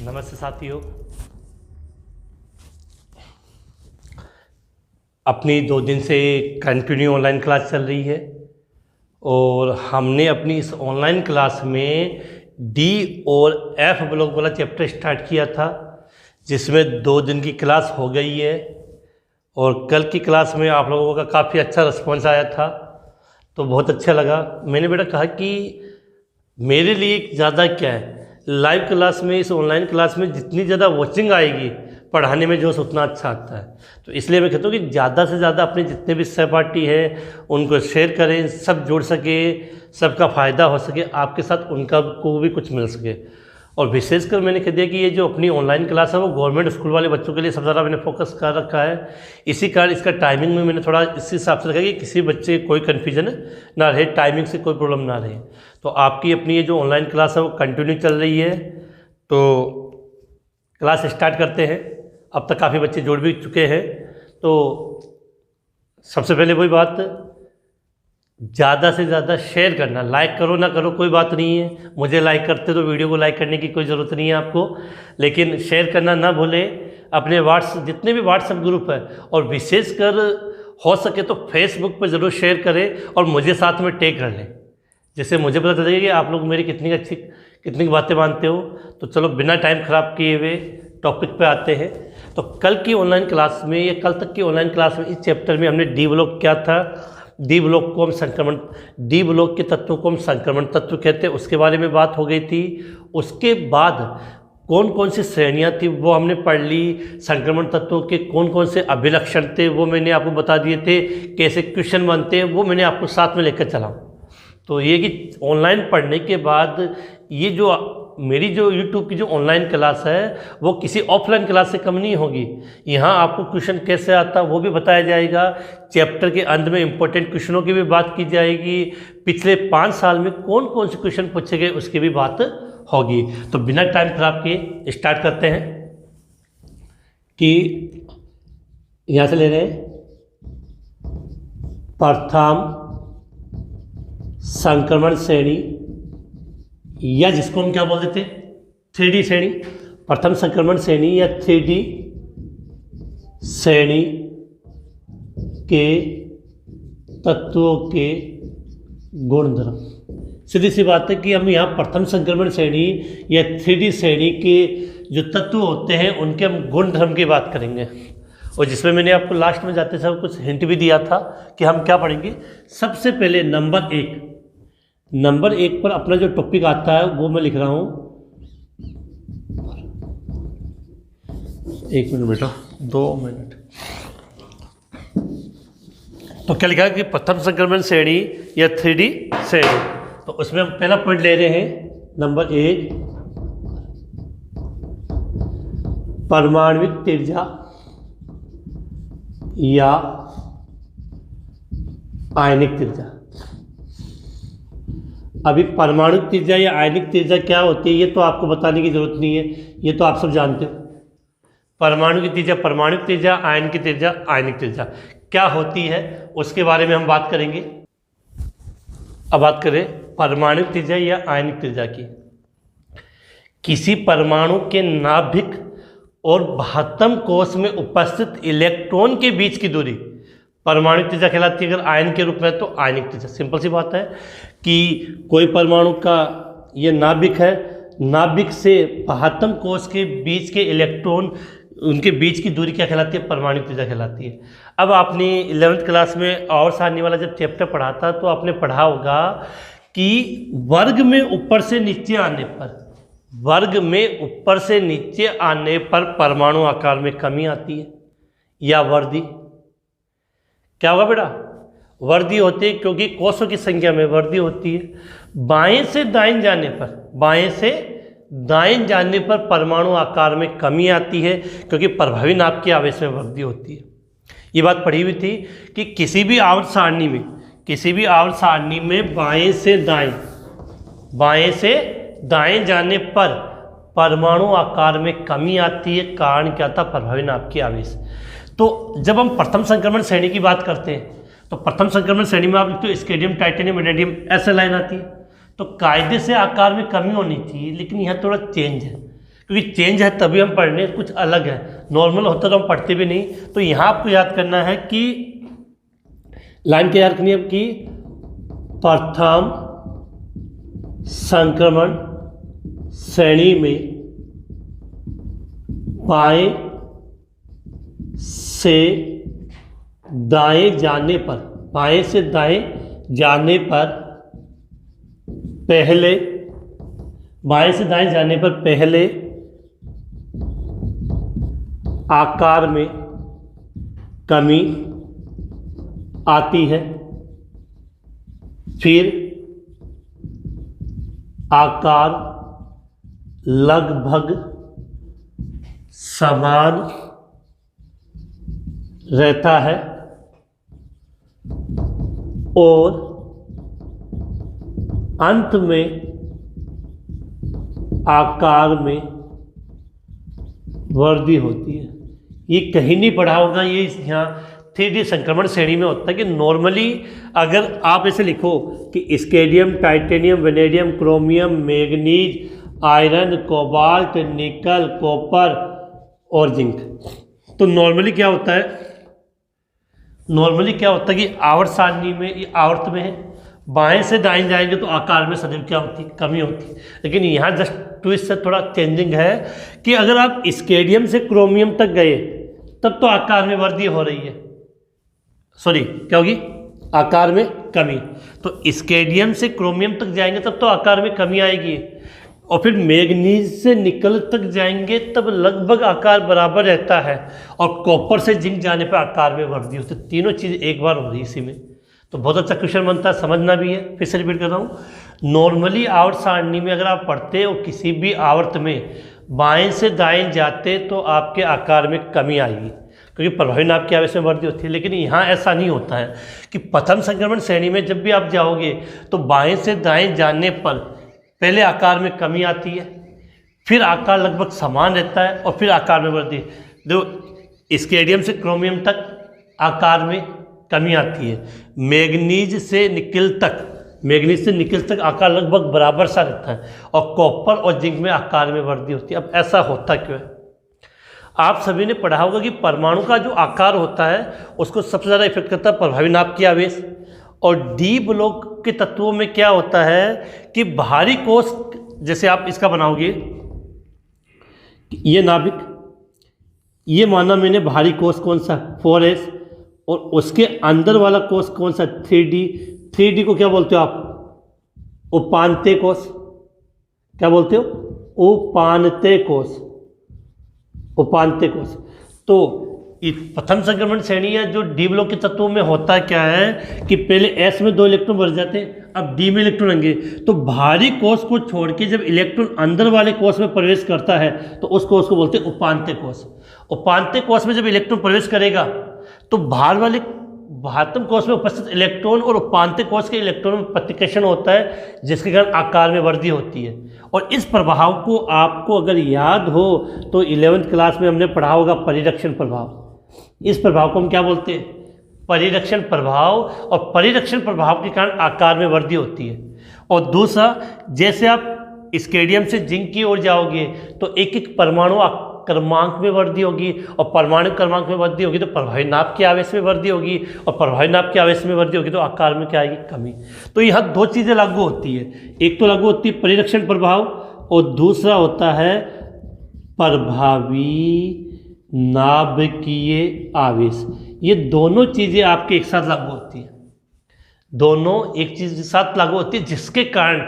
नमस्ते साथियों। अपनी 2 दिन से कंटिन्यू ऑनलाइन क्लास चल रही है और हमने अपनी इस ऑनलाइन क्लास में डी और एफ ब्लॉक वाला चैप्टर स्टार्ट किया था, जिसमें 2 दिन की क्लास हो गई है और कल की क्लास में आप लोगों का काफ़ी अच्छा रिस्पॉन्स आया था, तो बहुत अच्छा लगा। मैंने बेटा कहा कि मेरे लिए ज़्यादा क्या है, लाइव क्लास में, इस ऑनलाइन क्लास में जितनी ज़्यादा वॉचिंग आएगी पढ़ाने में जोश उतना अच्छा आता है। तो इसलिए मैं कहता हूँ कि ज़्यादा से ज़्यादा अपने जितने भी सहपाठी हैं उनको शेयर करें, सब जुड़ सके, सबका फ़ायदा हो सके, आपके साथ उनका को भी कुछ मिल सके। और विशेषकर मैंने कह दिया कि ये जो अपनी ऑनलाइन क्लास है वो गवर्नमेंट स्कूल वाले बच्चों के लिए सबसे ज़्यादा मैंने फोकस कर रखा है। इसी कारण इसका टाइमिंग में मैंने थोड़ा इस हिसाब से रखा कि किसी बच्चे कोई कन्फ्यूजन ना रहे, टाइमिंग से कोई प्रॉब्लम ना रहे। तो आपकी अपनी ये जो ऑनलाइन क्लास है वो कंटिन्यू चल रही है, तो क्लास स्टार्ट करते हैं। अब तक काफ़ी बच्चे जुड़ भी चुके हैं। तो सबसे पहले वही बात, ज़्यादा से ज़्यादा शेयर करना, लाइक करो ना करो कोई बात नहीं है, मुझे लाइक करते तो वीडियो को लाइक करने की कोई ज़रूरत नहीं है आपको, लेकिन शेयर करना ना भूलें। अपने जितने भी व्हाट्सएप ग्रुप है और विशेषकर हो सके तो फेसबुक पर ज़रूर शेयर करें और मुझे साथ में टैग कर लें, जिससे मुझे पता चलेगा कि आप लोग मेरी कितनी बातें मानते हो। तो चलो बिना टाइम ख़राब किए हुए टॉपिक पे आते हैं। तो कल की ऑनलाइन क्लास में या कल तक की ऑनलाइन क्लास में इस चैप्टर में हमने डी ब्लॉक क्या था, डी ब्लॉक को हम संक्रमण, डी ब्लॉक के तत्वों को हम संक्रमण तत्व कहते हैं, उसके बारे में बात हो गई थी। उसके बाद कौन कौन सी श्रेणियाँ थी वो हमने पढ़ ली, संक्रमण तत्वों के कौन कौन से अभिलक्षण थे वो मैंने आपको बता दिए थे, कैसे क्वेश्चन बनते हैं वो मैंने आपको साथ में लेकर चला। तो ये कि ऑनलाइन पढ़ने के बाद ये जो मेरी जो यूट्यूब की जो ऑनलाइन क्लास है वो किसी ऑफलाइन क्लास से कम नहीं होगी। यहाँ आपको क्वेश्चन कैसे आता वो भी बताया जाएगा, चैप्टर के अंत में इम्पोर्टेंट क्वेश्चनों की भी बात की जाएगी, पिछले 5 साल में कौन कौन से क्वेश्चन पूछे गए उसकी भी बात होगी। तो बिना टाइम खराब किए स्टार्ट करते हैं कि यहाँ से ले रहे हैं प्रथम संक्रमण श्रेणी, या जिसको हम क्या बोल देते हैं 3D श्रेणी। प्रथम संक्रमण श्रेणी या 3D श्रेणी के तत्वों के गुणधर्म। सीधी सी बात है कि हम यहाँ प्रथम संक्रमण श्रेणी या 3D श्रेणी के जो तत्व होते हैं उनके हम गुणधर्म की बात करेंगे, और जिसमें मैंने आपको लास्ट में जाते समय कुछ हिंट भी दिया था कि हम क्या पढ़ेंगे। सबसे पहले नंबर 1 पर अपना जो टॉपिक आता है वो मैं लिख रहा हूँ। 1 मिनट बेटा, 2 मिनट। तो क्या लिखा है कि प्रथम संक्रमण श्रेणी या 3D श्रेणी। तो उसमें हम पहला पॉइंट ले रहे हैं, नंबर 1 परमाणविक त्रिज्या या आयनिक त्रिज्या। अभी परमाणु त्रिज्या या आयनिक त्रिज्या क्या होती है ये तो आपको बताने की जरूरत नहीं है, ये तो आप सब जानते हो। परमाणु की त्रिज्या परमाणु त्रिज्या, आयन की त्रिज्या आयनिक त्रिज्या क्या होती है उसके बारे में हम बात करेंगे। अब बात करें परमाणु त्रिज्या या आयनिक त्रिज्या की। किसी परमाणु के नाभिक और महत्तम कोश में उपस्थित इलेक्ट्रॉन के बीच की दूरी परमाणु त्रिज्या कहलाती है। अगर आयन के रूप में तो आयनिक त्रिज्या। सिंपल सी बात है कि कोई परमाणु का ये नाभिक है, नाभिक से महत्तम कोश के बीच के इलेक्ट्रॉन, उनके बीच की दूरी क्या कहलाती है, परमाणु त्रिज्या कहलाती है। अब आपने 11th क्लास में और सारणी वाला जब चैप्टर पढ़ा था तो आपने पढ़ा होगा कि वर्ग में ऊपर से नीचे आने पर, वर्ग में ऊपर से नीचे आने पर परमाणु आकार में कमी आती है या वृद्धि। क्या होगा बेटा, वृद्धि होती है, क्योंकि कोषों की संख्या में वृद्धि होती है। बाएं से दाएं जाने पर, बाएं से दाएं जाने पर परमाणु आकार में कमी आती है, क्योंकि प्रभावी नाप के आवेश में वृद्धि होती है। ये बात पढ़ी हुई थी कि किसी भी आवर्त सारणी में बाएं से दाएं जाने पर परमाणु आकार में कमी आती है। कारण क्या था, प्रभावी नाप के आवेश। तो जब हम प्रथम संक्रमण श्रेणी की बात करते हैं तो प्रथम संक्रमण श्रेणी में आप लिखते हो स्केडियम, टाइटेनियम, वेनेडियम, ऐसे लाइन आती है। तो कायदे से आकार में कमी होनी चाहिए, लेकिन यहाँ थोड़ा चेंज है, क्योंकि चेंज है तभी हम पढ़ रहे हैं, कुछ अलग है। नॉर्मल होता तो हम पढ़ते भी नहीं। तो यहाँ आपको याद करना है कि लाइन क्या याद करनी है कि प्रथम संक्रमण श्रेणी में बाएं से दाएं जाने पर, बाएं से दाएं जाने पर पहले, बाएं से दाएं जाने पर पहले आकार में कमी आती है, फिर आकार लगभग समान रहता है और अंत में आकार में वृद्धि होती है। ये कहीं नहीं पढ़ा होगा, ये यहाँ 3D संक्रमण श्रेणी में होता है कि नॉर्मली अगर आप ऐसे लिखो कि स्केडियम, titanium, vanadium, chromium, manganese, iron, cobalt, निकल, कॉपर और जिंक, तो नॉर्मली क्या होता है, नॉर्मली क्या होता है कि आवर्त सारणी में, ये आवर्त में है, बाएं से दाएं जाएंगे तो आकार में सदैव क्या होती है, कमी होती है। लेकिन यहाँ जस्ट ट्विस्ट से थोड़ा चेंजिंग है कि अगर आप स्केडियम से क्रोमियम तक गए तब तो आकार में वृद्धि हो रही है, सॉरी क्या होगी, आकार में कमी। तो स्केडियम से क्रोमियम तक जाएंगे तब तो आकार में कमी आएगी, और फिर मैग्नीज से निकल तक जाएंगे तब लगभग आकार बराबर रहता है, और कॉपर से जिंक जाने पर आकार में वृद्धि होती है। तीनों चीज़ एक बार हो रही है इसी में, तो बहुत अच्छा क्वेश्चन बनता है, समझना भी है। फिर से रिपीट कर रहा हूँ, नॉर्मली आवर्त सारणी में अगर आप पढ़ते हो किसी भी आवर्त में बाएं से दाएं जाते तो आपके आकार में कमी आएगी, क्योंकि प्रभावी नाप की आवेश में वृद्धि होती है। लेकिन यहाँ ऐसा नहीं होता है कि प्रथम संक्रमण श्रेणी में जब भी आप जाओगे तो बाएं से दाएं जाने पर पहले आकार में कमी आती है, फिर आकार लगभग समान रहता है, और फिर आकार में वृद्धि। जो स्केडियम से क्रोमियम तक आकार में कमी आती है, मैग्नीज से निकल तक, मैग्नीज से निकल तक आकार लगभग बराबर सा रहता है, और कॉपर और जिंक में आकार में वृद्धि होती है। अब ऐसा होता क्यों है? आप सभी ने पढ़ा होगा कि परमाणु का जो आकार होता है उसको सबसे ज़्यादा इफेक्ट करता है प्रभावी नाप की आवेश, और डी ब्लॉक के तत्वों में क्या होता है कि बाहरी कोश, जैसे आप इसका बनाओगे, ये नाभिक, ये माना मैंने बाहरी कोश कौन सा 4s, और उसके अंदर वाला कोश कौन सा 3D। 3D को क्या बोलते हो आप? उपांत्य कोश। क्या बोलते हो? उपांत्य कोश, उपांत्य कोश। तो प्रथम संक्रमण श्रेणी या जो डी ब्लॉक के तत्वों में होता क्या है कि पहले एस में 2 इलेक्ट्रॉन भर जाते हैं, अब डी में इलेक्ट्रॉन आएंगे, तो बाहरी कोश को छोड़ के जब इलेक्ट्रॉन अंदर वाले कोश में प्रवेश करता है तो उस कोश को बोलते हैं उपांत्य कोश। उपांत्य कोश में जब इलेक्ट्रॉन प्रवेश करेगा तो बाहर वाले बाह्यतम कोश में उपस्थित इलेक्ट्रॉन और उपांत्य कोश के इलेक्ट्रॉन में प्रतिकर्षण होता है, जिसके कारण आकार में वृद्धि होती है। और इस प्रभाव को आपको अगर याद हो तो 11th क्लास में हमने पढ़ा होगा, परिरक्षण प्रभाव। इस प्रभाव को हम क्या बोलते हैं? परिरक्षण प्रभाव। और परिरक्षण प्रभाव के कारण आकार में वृद्धि होती है। और दूसरा, जैसे आप स्केडियम से जिंक की ओर जाओगे तो एक एक परमाणु क्रमांक में वृद्धि होगी, और परमाणु क्रमांक में वृद्धि होगी तो प्रभावी नाप की आवेश में वृद्धि होगी, और प्रभावी नाप की आवेश में वृद्धि होगी तो आकार में क्या आएगी? कमी। तो यहाँ 2 चीज़ें लागू होती है, एक तो लागू होती है परिरक्षण प्रभाव, और दूसरा होता है प्रभावी नाभिकीय आवेश। ये दोनों चीज़ें आपके एक साथ लागू होती हैं, दोनों एक चीज़ के साथ लागू होती है, जिसके कारण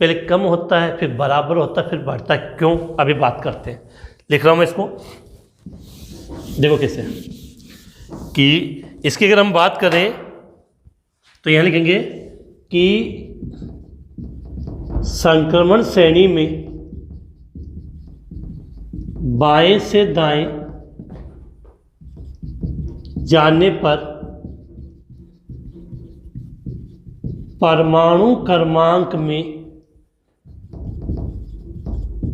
पहले कम होता है, फिर बराबर होता है, फिर बढ़ता है। क्यों? अभी बात करते हैं। लिख रहा हूँ मैं इसको, देखो कैसे कि इसकी अगर हम बात करें तो यहाँ लिखेंगे कि संक्रमण श्रेणी में बाएं से दाएं जाने पर परमाणु क्रमांक में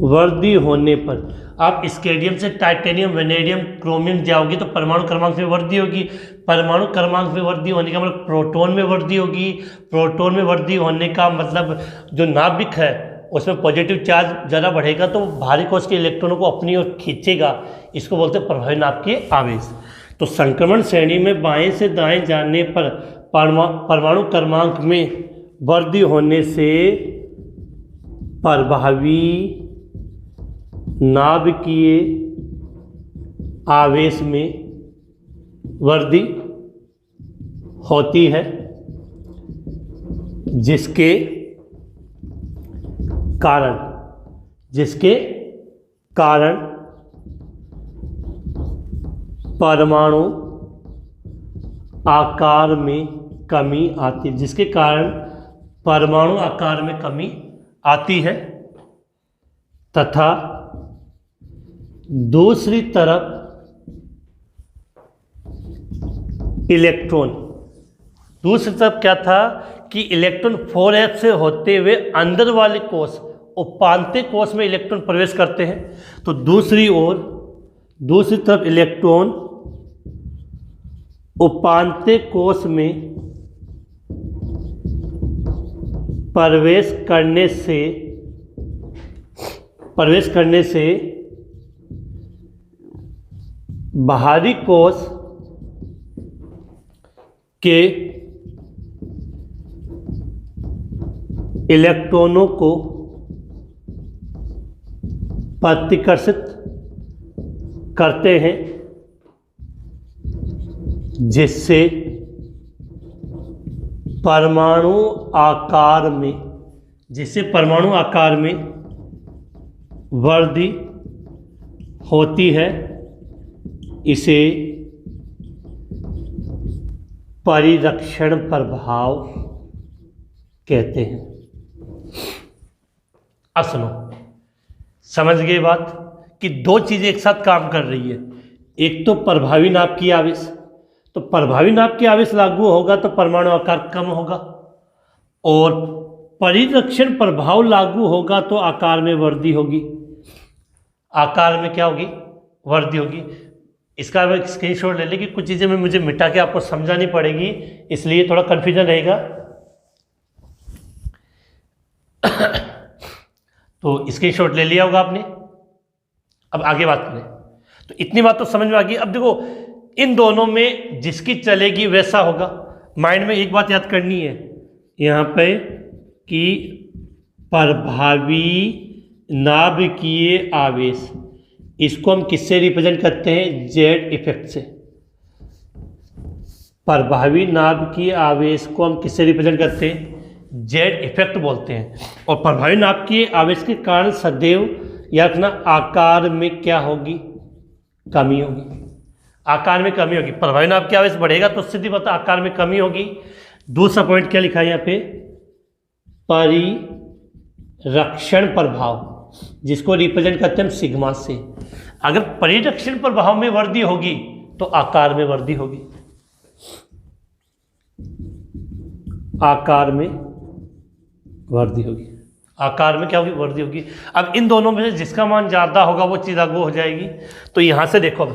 वृद्धि होने पर, आप स्केडियम से टाइटेनियम, वेनेडियम, क्रोमियम जाओगे तो परमाणु क्रमांक में वृद्धि होगी। परमाणु क्रमांक में वृद्धि होने का मतलब प्रोटॉन में वृद्धि होगी। प्रोटॉन में वृद्धि होने का मतलब जो नाभिक है उसमें पॉजिटिव चार्ज ज़्यादा बढ़ेगा तो भारी कोश के इलेक्ट्रॉनों को अपनी ओर खींचेगा, इसको बोलते हैं प्रभावी नाभिकीय आवेश। तो संक्रमण श्रेणी में बाएं से दाएं जाने पर परमाणु क्रमांक में वृद्धि होने से प्रभावी नाभिकीय आवेश में वृद्धि होती है, जिसके कारण परमाणु आकार में कमी आती है, जिसके कारण परमाणु आकार में कमी आती है तथा दूसरी तरफ दूसरी तरफ क्या था कि इलेक्ट्रॉन 4s से होते हुए अंदर वाले कोश उपांत्य कोश में इलेक्ट्रॉन प्रवेश करते हैं, तो दूसरी तरफ इलेक्ट्रॉन उपांत्य कोश में प्रवेश करने से बाहरी कोश के इलेक्ट्रॉनों को प्रतिकर्षित करते हैं, जिससे परमाणु आकार में वृद्धि होती है। इसे परिरक्षण प्रभाव कहते हैं। अब सुनो, समझ गए बात कि दो चीजें एक साथ काम कर रही है। एक तो प्रभावी नाभिकीय आवेश, तो प्रभावी नाभिकीय आवेश लागू होगा तो परमाणु आकार कम होगा, और परिरक्षण प्रभाव लागू होगा तो आकार में वृद्धि होगी। आकार में क्या होगी? वृद्धि होगी। इसका एक स्क्रीनशॉट ले लें कि कुछ चीज़ें मुझे मिटा के आपको समझानी पड़ेगी, इसलिए थोड़ा कन्फ्यूजन रहेगा। तो स्क्रीनशॉट ले लिया होगा आपने। अब आगे बात करें तो इतनी बात तो समझ में आ गई। अब देखो, इन दोनों में जिसकी चलेगी वैसा होगा। माइंड में एक बात याद करनी है यहाँ पे कि प्रभावी नाभिकीय आवेश, इसको हम किससे रिप्रेजेंट करते हैं? जेड इफेक्ट से। प्रभावी नाभिकीय आवेश को हम किससे रिप्रेजेंट करते हैं? जेड इफेक्ट बोलते हैं। और प्रभावी नाभिकीय आवेश के कारण सदैव याद रखना आकार में क्या होगी? कमी होगी। आकार में कमी होगी। प्रभावी नाभिकीय आवेश बढ़ेगा तो सीधी बात आकार में कमी होगी। दूसरा पॉइंट क्या लिखा है यहाँ पे? परिरक्षण प्रभाव, जिसको रिप्रेजेंट करते हैं हम सिग्मा से। अगर परिरक्षण प्रभाव में वृद्धि होगी तो आकार में वृद्धि होगी। आकार में वृद्धि होगी। आकार में क्या होगी? वृद्धि होगी। अब इन दोनों में से जिसका मान ज़्यादा होगा वो चीज़ लागू हो जाएगी। तो यहाँ से देखो,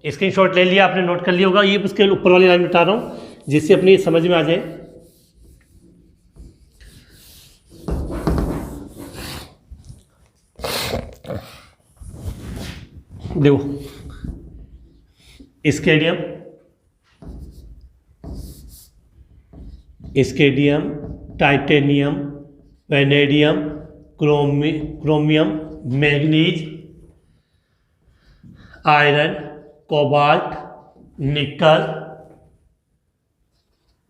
स्क्रीनशॉट ले लिया आपने, नोट कर लिया होगा। ये उसके ऊपर वाली लाइन बता रहा हूँ जिससे अपनी समझ में आ जाए। देखो, स्केडियम, titanium, vanadium, chromium, manganese, iron, cobalt, निकल,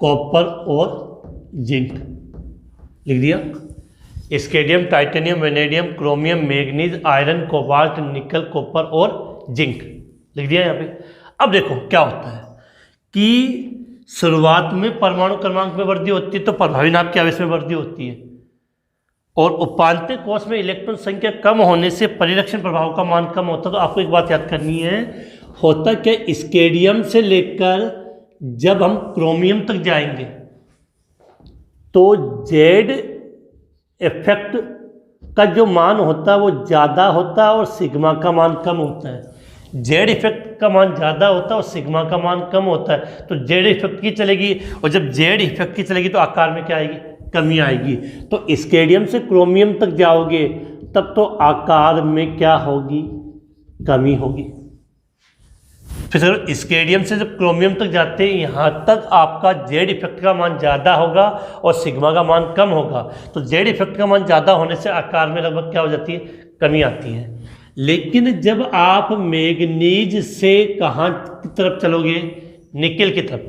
कॉपर और जिंक लिख दिया। स्केडियम, titanium, vanadium, chromium, manganese, iron, cobalt, निकल, कॉपर और जिंक लिख दिया यहाँ पे। अब देखो क्या होता है कि शुरुआत में परमाणु क्रमांक में वृद्धि होती है तो प्रभावी नाभिकीय आवेश में वृद्धि होती है, और उपांत्य कोश में इलेक्ट्रॉन संख्या कम होने से परिरक्षण प्रभाव का मान कम होता है। तो आपको एक बात याद करनी है, होता क्या, स्केडियम से लेकर जब हम क्रोमियम तक जाएंगे तो जेड इफेक्ट का जो मान होता है वो ज़्यादा होता है और सिग्मा का मान कम होता है। जेड इफेक्ट का मान ज़्यादा होता है और सिग्मा का मान कम होता है। तो जेड इफेक्ट की चलेगी, और जब जेड इफेक्ट की चलेगी तो आकार में क्या आएगी? कमी आएगी। तो स्केडियम से क्रोमियम तक जाओगे तब तो आकार में क्या होगी, कमी होगी। फिर सर स्केडियम से जब क्रोमियम तक जाते हैं यहाँ तक आपका जेड इफेक्ट का मान ज़्यादा होगा और सिग्मा का मान कम होगा। तो जेड इफेक्ट का मान ज़्यादा होने से आकार में लगभग क्या हो जाती है, कमी आती है। लेकिन जब आप मैग्नीज से कहाँ की तरफ चलोगे, निकिल की तरफ,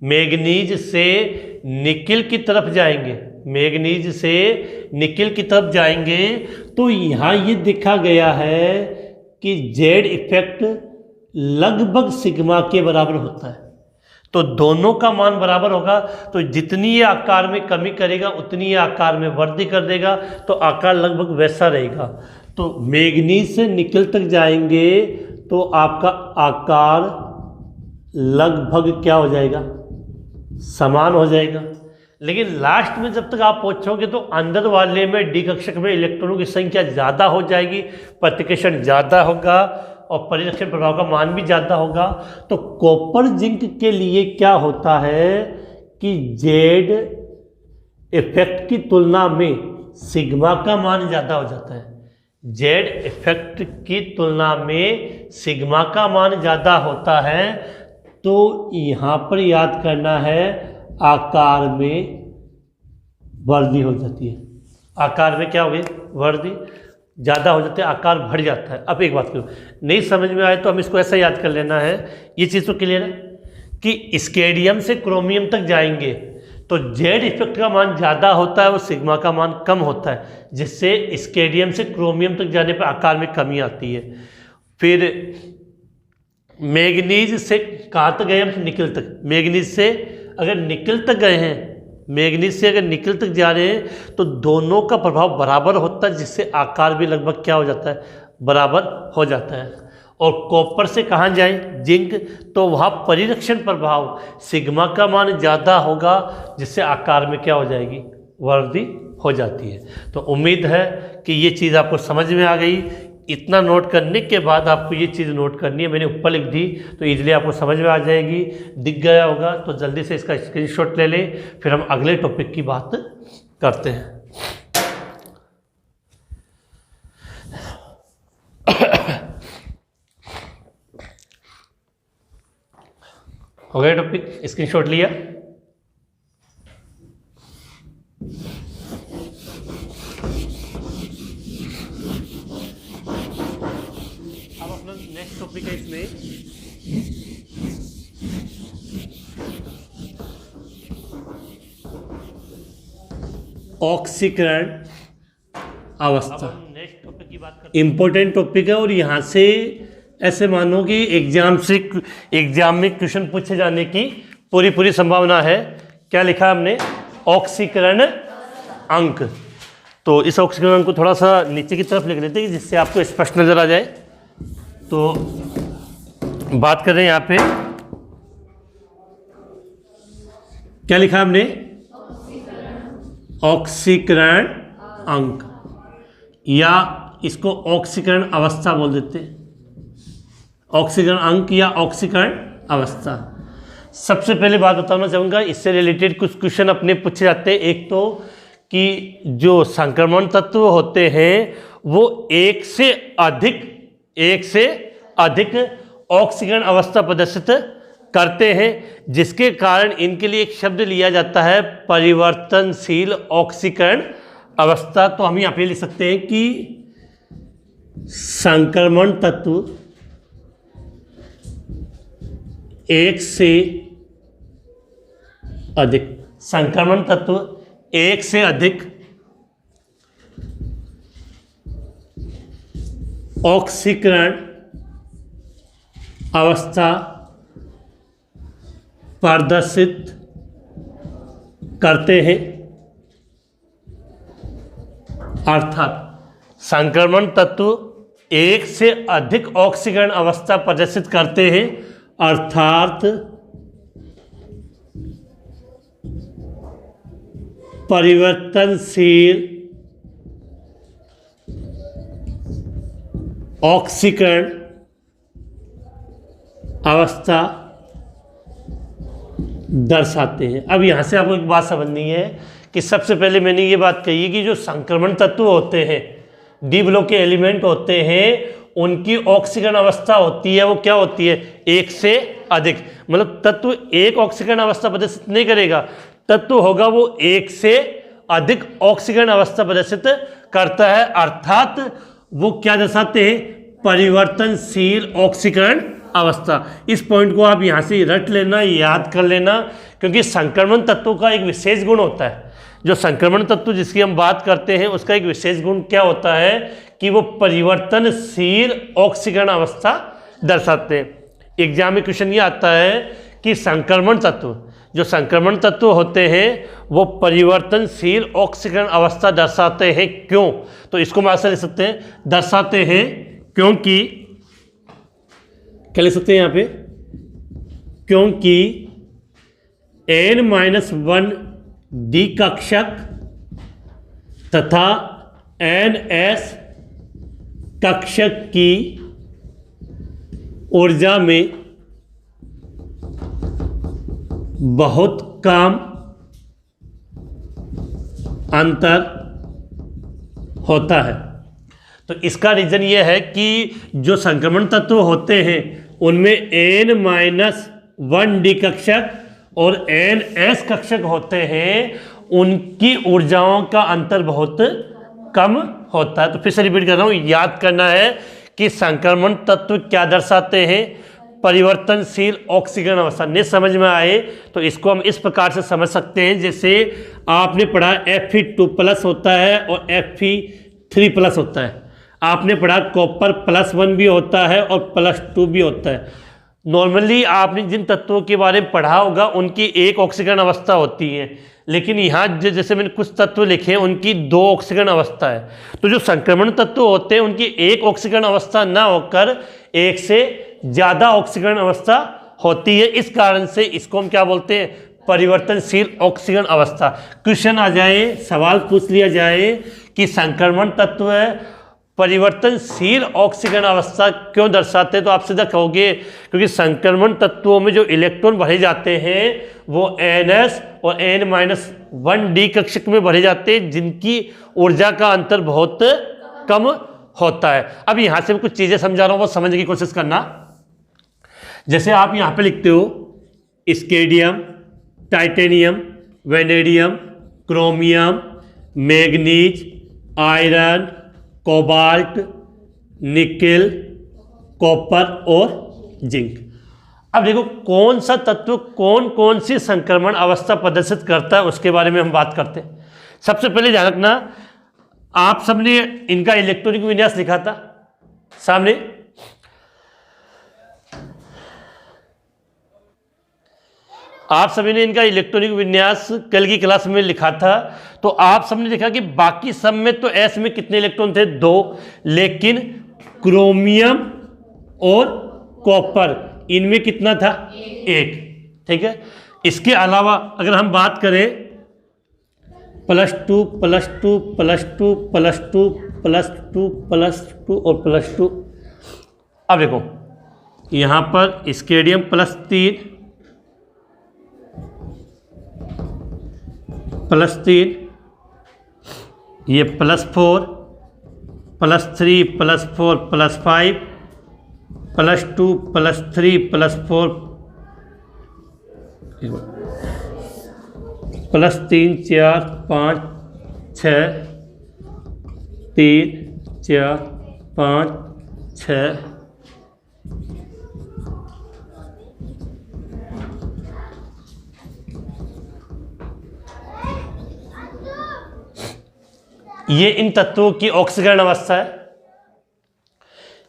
मैग्नीज से निकिल की तरफ जाएंगे, मैग्नीज से निकिल की तरफ जाएंगे तो यहाँ ये देखा गया है कि जेड इफेक्ट लगभग सिग्मा के बराबर होता है। तो दोनों का मान बराबर होगा, तो जितनी ये आकार में कमी करेगा उतनी ये आकार में वृद्धि कर देगा, तो आकार लगभग वैसा रहेगा। तो मैग्नीज से निकिल तक जाएंगे तो आपका आकार लगभग क्या हो जाएगा, समान हो जाएगा। लेकिन लास्ट में जब तक आप पहुंचोगे तो अंदर वाले में डी कक्षक में इलेक्ट्रॉनों की संख्या ज़्यादा हो जाएगी, प्रतिकर्षण ज़्यादा होगा और परिरक्षण प्रभाव का मान भी ज़्यादा होगा। तो कॉपर जिंक के लिए क्या होता है कि जेड इफेक्ट की तुलना में सिग्मा का मान ज़्यादा हो जाता है, जेड इफेक्ट की तुलना में सिग्मा का मान ज़्यादा होता है। तो यहाँ पर याद करना है आकार में वृद्धि हो जाती है, आकार में क्या हो गई, वृद्धि ज़्यादा हो जाती है, आकार बढ़ जाता है। अब एक बात करो, नहीं समझ में आए तो हम इसको ऐसा याद कर लेना है, ये चीज़ तो क्लियर है कि स्केडियम से क्रोमियम तक जाएंगे तो जेड इफेक्ट का मान ज़्यादा होता है और सिग्मा का मान कम होता है, जिससे स्केडियम से क्रोमियम तक जाने पर आकार में कमी आती है। फिर मैग्नीज से कहाँ तक गए हम, निकिल तक। मैग्नीज से अगर निकिल तक गए हैं, मैग्नीज से अगर निकिल तक जा रहे हैं तो दोनों का प्रभाव बराबर होता है, जिससे आकार भी लगभग क्या हो जाता है, बराबर हो जाता है। और कॉपर से कहाँ जाएं, जिंक, तो वहाँ परिरक्षण प्रभाव सिग्मा का मान ज़्यादा होगा, जिससे आकार में क्या हो जाएगी, वृद्धि हो जाती है। तो उम्मीद है कि ये चीज़ आपको समझ में आ गई। इतना नोट करने के बाद आपको ये चीज़ नोट करनी है, मैंने ऊपर लिख दी तो इजीली आपको समझ में आ जाएगी। दिख गया होगा तो जल्दी से इसका स्क्रीनशॉट ले लें, फिर हम अगले टॉपिक की बात करते हैं। हो गया टॉपिक, स्क्रीनशॉट लिया। अब अपना नेक्स्ट टॉपिक है इसमें ऑक्सीकरण अवस्था। नेक्स्ट टॉपिक की बात करते हैं, इंपॉर्टेंट टॉपिक है और यहाँ से ऐसे मानो कि एग्जाम में क्वेश्चन पूछे जाने की पूरी संभावना है। क्या लिखा है हमने, ऑक्सीकरण अंक। तो इस ऑक्सीकरण अंक को थोड़ा सा नीचे की तरफ लिख लेते हैं जिससे आपको स्पष्ट नजर आ जाए। तो बात कर रहे हैं यहाँ पे, क्या लिखा है हमने, ऑक्सीकरण अंक, या इसको ऑक्सीकरण अवस्था बोल देते हैं, ऑक्सीकरण अंक या ऑक्सीकरण अवस्था। सबसे पहले बात बताना चाहूँगा, इससे रिलेटेड कुछ क्वेश्चन अपने पूछे जाते हैं। एक तो कि जो संक्रमण तत्व होते हैं वो एक से अधिक ऑक्सीकरण अवस्था प्रदर्शित करते हैं, जिसके कारण इनके लिए एक शब्द लिया जाता है परिवर्तनशील ऑक्सीकरण अवस्था। तो हम यहाँ पे लिख सकते हैं कि संक्रमण तत्व एक से अधिक, संक्रमण तत्व एक से अधिक ऑक्सीकरण अवस्था प्रदर्शित करते हैं। अर्थात संक्रमण तत्व एक से अधिक ऑक्सीकरण अवस्था प्रदर्शित करते हैं, अर्थात परिवर्तनशील ऑक्सीकरण अवस्था दर्शाते हैं। अब यहाँ से आपको एक बात समझनी है कि सबसे पहले मैंने ये बात कही है कि जो संक्रमण तत्व होते हैं, डी ब्लॉक के एलिमेंट होते हैं, उनकी ऑक्सीकरण अवस्था होती है वो क्या होती है, एक से अधिक। मतलब तत्व एक ऑक्सीकरण अवस्था प्रदर्शित नहीं करेगा, तत्व होगा वो एक से अधिक ऑक्सीकरण अवस्था प्रदर्शित करता है, अर्थात वो क्या दर्शाते हैं, परिवर्तनशील ऑक्सीकरण अवस्था। इस पॉइंट को आप यहाँ से रट लेना, याद कर लेना, क्योंकि संक्रमण तत्वों का एक विशेष गुण होता है। जो संक्रमण तत्व जिसकी हम बात करते हैं उसका एक विशेष गुण क्या होता है कि वो परिवर्तनशील ऑक्सीकरण अवस्था दर्शाते हैं। एग्जाम में क्वेश्चन ये आता है कि संक्रमण तत्व, जो संक्रमण तत्व होते हैं वो परिवर्तनशील ऑक्सीकरण अवस्था दर्शाते हैं, क्यों? तो इसको हम ऐसा लिख सकते हैं, दर्शाते हैं क्योंकि, क्या लिख सकते हैं यहाँ पे, क्योंकि N-1 डी कक्षक तथा NS कक्षक की ऊर्जा में बहुत कम अंतर होता है। तो इसका रीज़न ये है कि जो संक्रमण तत्व होते हैं उनमें N-1 डी कक्षक और NS कक्षक होते हैं, उनकी ऊर्जाओं का अंतर बहुत कम होता है। तो फिर से रिपीट कर रहा हूँ, याद करना है कि संक्रमण तत्व क्या दर्शाते हैं, परिवर्तनशील ऑक्सीकरण अवस्था। नहीं समझ में आए तो इसको हम इस प्रकार से समझ सकते हैं, जैसे आपने पढ़ा Fe2+ होता है और Fe3+ होता है, आपने पढ़ा कॉपर +1 भी होता है और +2 भी होता है। नॉर्मली आपने जिन तत्वों के बारे में पढ़ा होगा उनकी एक ऑक्सीकरण अवस्था होती है, लेकिन यहाँ जैसे मैंने कुछ तत्व लिखे हैं उनकी 2 ऑक्सीकरण अवस्था है। तो जो संक्रमण तत्व होते हैं उनकी एक ऑक्सीकरण अवस्था ना होकर एक से ज़्यादा ऑक्सीकरण अवस्था होती है। इस कारण से इसको हम क्या बोलते हैं, परिवर्तनशील ऑक्सीकरण अवस्था। क्वेश्चन आ जाए, सवाल पूछ लिया जाए कि संक्रमण तत्व है परिवर्तनशील ऑक्सीकरण अवस्था क्यों दर्शाते हैं, तो आप सीधा कहोगे क्योंकि संक्रमण तत्वों में जो इलेक्ट्रॉन भरे जाते हैं वो NS और N-1 डी कक्षक में भरे जाते हैं, जिनकी ऊर्जा का अंतर बहुत कम होता है। अब यहाँ से मैं कुछ चीज़ें समझा रहा हूँ, वो समझने की कोशिश करना। जैसे आप यहाँ पे लिखते हो स्केडियम, titanium, vanadium, chromium, manganese, iron, cobalt, nickel, copper और जिंक। अब देखो कौन सा तत्व कौन कौन सी संक्रमण अवस्था प्रदर्शित करता है उसके बारे में हम बात करते हैं। सबसे पहले ध्यान रखना, आप सबने इनका इलेक्ट्रॉनिक विन्यास लिखा था सामने, आप सभी ने इनका इलेक्ट्रॉनिक विन्यास कल की क्लास में लिखा था। तो आप सबने देखा कि बाकी सब में तो S में कितने इलेक्ट्रॉन थे, 2, लेकिन क्रोमियम और कॉपर इनमें कितना था, 1। ठीक है, इसके अलावा अगर हम बात करें +2 +2 +2 +2 +2 +2 और +2, अब देखो यहाँ पर स्केडियम +3 +3, ये +4 +3 +4 +5 +2 +3 +4 +3 4 5 6 3 4 5 6 ये इन तत्वों की ऑक्सीकरण अवस्था है,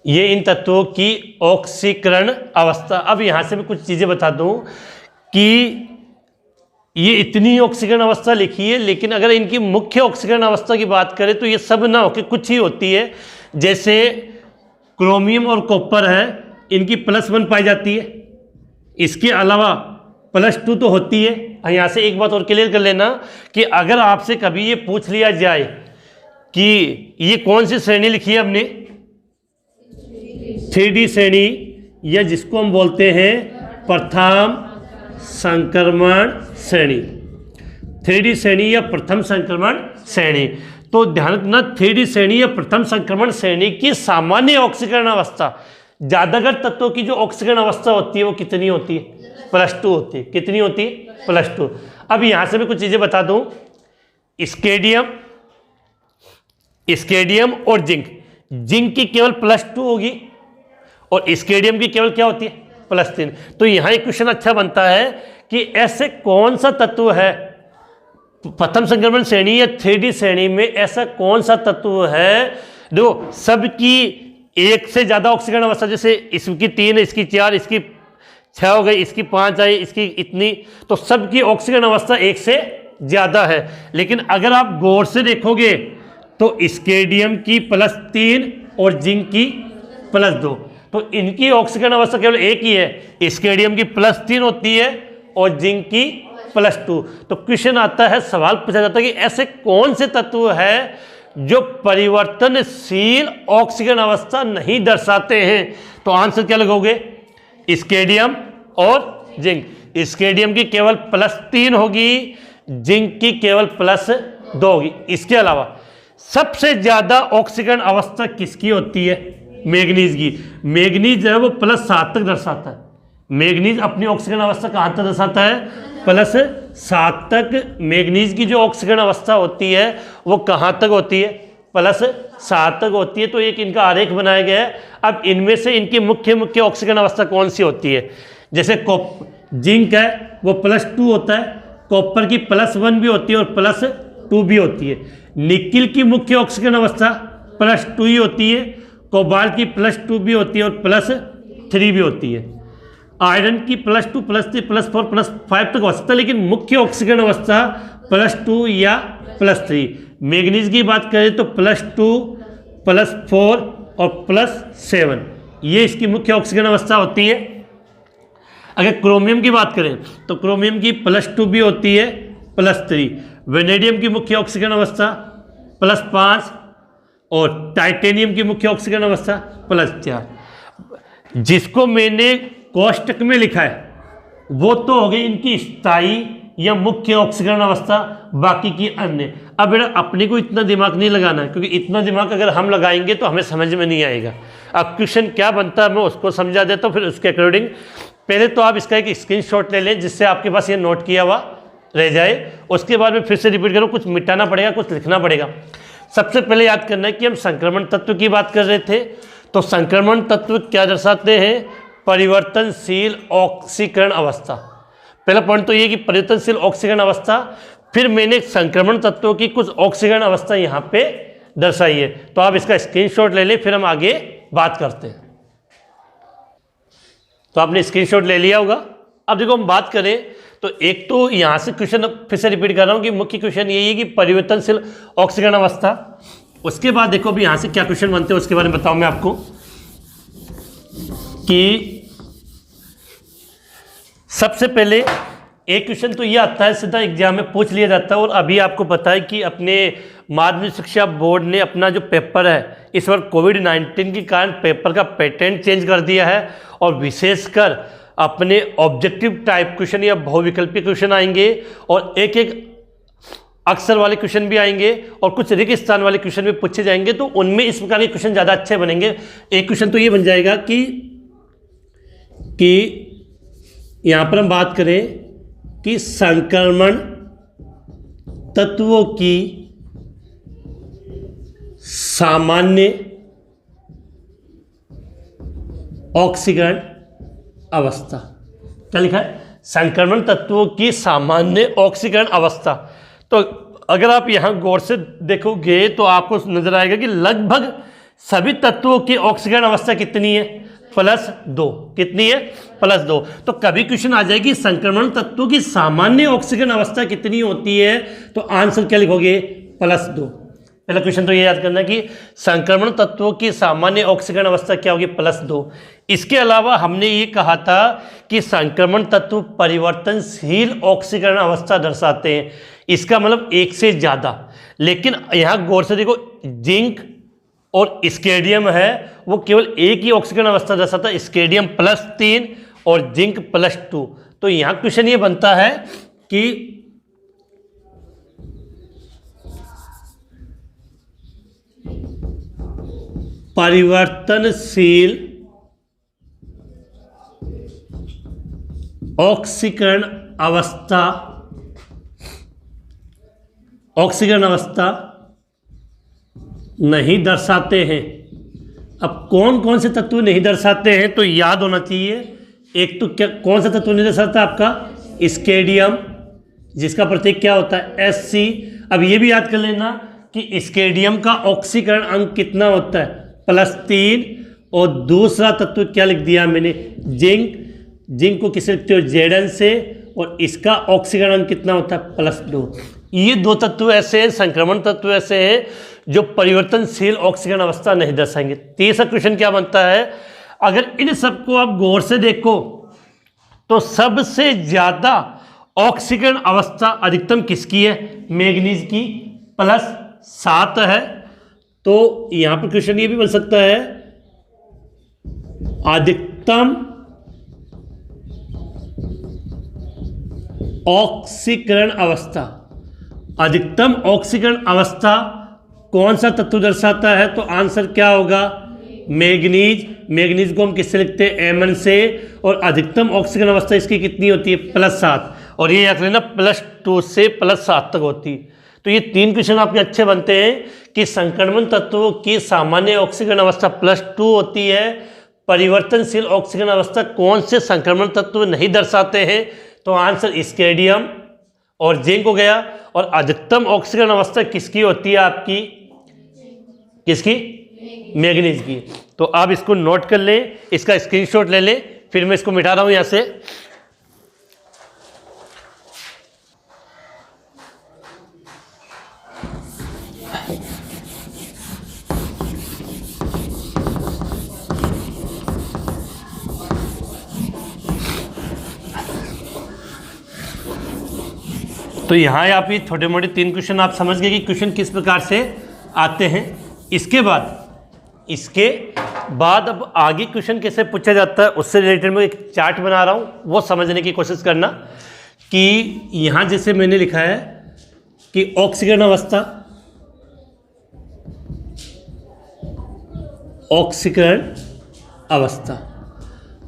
ये इन तत्वों की ऑक्सीकरण अवस्था। अब यहाँ से मैं कुछ चीज़ें बता दूँ कि ये इतनी ऑक्सीकरण अवस्था लिखी है, लेकिन अगर इनकी मुख्य ऑक्सीकरण अवस्था की बात करें तो ये सब ना होकर कुछ ही होती है। जैसे क्रोमियम और कॉपर है, इनकी +1 पाई जाती है, इसके अलावा +2 तो होती है। यहाँ से एक बात और क्लियर कर लेना कि अगर आपसे कभी ये पूछ लिया जाए कि ये कौन सी श्रेणी लिखी है हमने, 3D श्रेणी, या जिसको हम बोलते हैं प्रथम संक्रमण श्रेणी, 3D श्रेणी या प्रथम संक्रमण श्रेणी। तो ध्यान रखना 3D श्रेणी या प्रथम संक्रमण श्रेणी की सामान्य ऑक्सीकरण अवस्था, ज्यादातर तत्वों की जो ऑक्सीकरण अवस्था होती है वो कितनी होती है? +2 होती है। कितनी होती है? +2। अब यहां से मैं कुछ चीजें बता दूं, स्केडियम और जिंक की केवल +2 होगी और स्केडियम की केवल क्या होती है? +3। तो यहां एक क्वेश्चन अच्छा बनता है कि ऐसे कौन सा तत्व है प्रथम संक्रमण श्रेणी या 3D श्रेणी में, ऐसा कौन सा तत्व है जो सबकी एक से ज्यादा ऑक्सीकरण अवस्था, जैसे इसकी 3 है, इसकी 4, इसकी 6 हो गई, इसकी 5 आई, इसकी इतनी, तो सबकी ऑक्सीकरण अवस्था एक से ज्यादा है। लेकिन अगर आप गौर से देखोगे तो स्केडियम की +3 और जिंक की +2, तो इनकी ऑक्सीकरण अवस्था केवल एक ही है, स्केडियम की +3 होती है और जिंक की +2। तो क्वेश्चन आता है, सवाल पूछा जाता है कि ऐसे कौन से तत्व है जो परिवर्तनशील ऑक्सीकरण अवस्था नहीं दर्शाते हैं? तो आंसर क्या लगोगे? स्केडियम और जिंक। स्केडियम की केवल +3 होगी, जिंक की केवल +2 होगी। इसके अलावा सबसे ज्यादा ऑक्सीकरण अवस्था किसकी होती है? मैग्नीज की। मैग्नीज जो है वो +7 तक दर्शाता है। मैग्नीज अपनी ऑक्सीकरण अवस्था कहां तक दर्शाता है? +7 तक। मैग्नीज की जो ऑक्सीकरण अवस्था होती है वो कहां तक होती है? +7 तक होती है। तो एक इनका आरेख बनाया गया है। अब इनमें से इनकी मुख्य ऑक्सीकरण अवस्था कौन सी होती है? जैसे जिंक है वो +2 होता है, कॉपर की +1 भी होती है और +2 भी होती है। निकिल की मुख्य ऑक्सीकरण अवस्था +2 ही होती है, कोबाल्ट की +2 भी होती है और +3 भी होती है। आयरन की +2, +3, +4, +5 तक हो सकता है, लेकिन मुख्य ऑक्सीकरण अवस्था +2 या +3। मैग्नीज की बात करें तो +2, +4 और +7, ये इसकी मुख्य ऑक्सीकरण अवस्था होती है। अगर क्रोमियम की बात करें तो क्रोमियम की +2 भी होती है, +3। वेनेडियम की मुख्य ऑक्सीकरण अवस्था +5 और टाइटेनियम की मुख्य ऑक्सीकरण अवस्था +4। जिसको मैंने कोष्टक में लिखा है वो तो हो गई इनकी स्थायी या मुख्य ऑक्सीकरण अवस्था, बाकी की अन्य। अब बेटा अपने को इतना दिमाग नहीं लगाना है, क्योंकि इतना दिमाग अगर हम लगाएंगे तो हमें समझ में नहीं आएगा। अब क्वेश्चन क्या बनता है मैं उसको समझा देता हूँ, फिर उसके अकॉर्डिंग पहले तो आप इसका एक स्क्रीनशॉट ले लें जिससे आपके पास ये नोट किया हुआ रह जाए। उसके बाद में फिर से रिपीट करूँ, कुछ मिटाना पड़ेगा, कुछ लिखना पड़ेगा। सबसे पहले याद करना है कि हम संक्रमण तत्व की बात कर रहे थे। तो संक्रमण तत्व क्या दर्शाते हैं? परिवर्तनशील ऑक्सीकरण अवस्था। पहला पॉइंट तो ये कि परिवर्तनशील ऑक्सीकरण अवस्था। फिर मैंने संक्रमण तत्वों की कुछ ऑक्सीकरण अवस्था यहाँ पे दर्शाई है, तो आप इसका स्क्रीनशॉट ले लें, फिर हम आगे बात करते हैं। तो आपने स्क्रीनशॉट ले लिया होगा। अब देखो हम बात करें तो एक तो यहाँ से क्वेश्चन फिर से रिपीट कर रहा हूँ कि मुख्य क्वेश्चन यही है कि परिवर्तनशील ऑक्सीकरण अवस्था। उसके बाद देखो अभी यहाँ से क्या क्वेश्चन बनते हैं उसके बारे में बताऊँ मैं आपको कि सबसे पहले एक क्वेश्चन तो ये आता है सीधा एग्जाम में पूछ लिया जाता है। और अभी आपको पता है कि अपने माध्यमिक शिक्षा बोर्ड ने अपना जो पेपर है इस बार कोविड-19 के कारण पेपर का पैटर्न चेंज कर दिया है और विशेषकर अपने ऑब्जेक्टिव टाइप क्वेश्चन या बहुविकल्पीय क्वेश्चन आएंगे और एक एक अक्षर वाले क्वेश्चन भी आएंगे और कुछ रिक्त स्थान वाले क्वेश्चन भी पूछे जाएंगे। तो उनमें इस प्रकार के क्वेश्चन ज़्यादा अच्छे बनेंगे। एक क्वेश्चन तो ये बन जाएगा कि यहाँ पर हम बात करें कि संक्रमण तत्वों की सामान्य ऑक्सीकरण अवस्था। क्या लिखा है? संक्रमण तत्वों की सामान्य ऑक्सीकरण अवस्था। तो अगर आप यहां गौर से देखोगे तो आपको नजर आएगा कि लगभग सभी तत्वों की ऑक्सीकरण अवस्था कितनी है? +2। कितनी है? +2। तो कभी क्वेश्चन आ जाएगी संक्रमण तत्वों की सामान्य ऑक्सीकरण अवस्था कितनी होती है, तो आंसर क्या लिखोगे? +2। पहला क्वेश्चन तो ये याद करना कि संक्रमण तत्वों की सामान्य ऑक्सीकरण अवस्था क्या होगी? +2। इसके अलावा हमने ये कहा था कि संक्रमण तत्व परिवर्तनशील ऑक्सीकरण अवस्था दर्शाते हैं। इसका मतलब एक से ज़्यादा। लेकिन यहाँ गौर से देखो, जिंक और स्केडियम है वो केवल एक ही ऑक्सीकरण अवस्था दर्शाता है, स्केडियम +3 और जिंक +2। तो यहाँ क्वेश्चन ये बनता है कि परिवर्तनशील ऑक्सीकरण अवस्था नहीं दर्शाते हैं। अब कौन कौन से तत्व नहीं दर्शाते हैं तो याद होना चाहिए। एक तो क्या, कौन सा तत्व नहीं दर्शाता आपका स्केडियम, जिसका प्रतीक क्या होता है Sc। अब ये भी याद कर लेना कि स्केडियम का ऑक्सीकरण अंक कितना होता है +3। और दूसरा तत्व क्या लिख दिया मैंने, जिंक को किसे लिखते हो Zn से, और इसका ऑक्सीकरण अंक कितना होता है +2। ये दो तत्व ऐसे हैं, संक्रमण तत्व ऐसे हैं जो परिवर्तनशील ऑक्सीकरण अवस्था नहीं दर्शाएंगे। तीसरा क्वेश्चन क्या बनता है, अगर इन सबको आप गौर से देखो तो सबसे ज्यादा ऑक्सीकरण अवस्था अधिकतम किसकी है, मैग्नीज की, +7 है। तो यहां पर क्वेश्चन ये भी बन सकता है, अधिकतम ऑक्सीकरण अवस्था, अधिकतम ऑक्सीकरण अवस्था कौन सा तत्व दर्शाता है, तो आंसर क्या होगा मैग्नीज। मैग्नीज को हम किससे लिखते हैं Mn से, और अधिकतम ऑक्सीकरण अवस्था इसकी कितनी होती है +7, और ये याद लेना +2 से +7 तक होती। तो ये 3 क्वेश्चन आपके अच्छे बनते हैं कि संक्रमण तत्वों की सामान्य ऑक्सीकरण अवस्था +2 होती है, परिवर्तनशील ऑक्सीकरण अवस्था कौन से संक्रमण तत्व नहीं दर्शाते हैं, तो आंसर स्केडियम और जिंक हो गया। और अधिकतम ऑक्सीकरण अवस्था किसकी होती है आपकी, किसकी, मैग्नीज की। तो आप इसको नोट कर लें, इसका स्क्रीनशॉट ले लें, फिर मैं इसको मिटा रहा हूं यहां से। तो यहाँ आप ये छोटे मोटे 3 क्वेश्चन आप समझ गए कि क्वेश्चन किस प्रकार से आते हैं। इसके बाद अब आगे क्वेश्चन कैसे पूछा जाता है उससे रिलेटेड मैं एक चार्ट बना रहा हूँ, वो समझने की कोशिश करना कि यहाँ जैसे मैंने लिखा है कि ऑक्सीकरण अवस्था।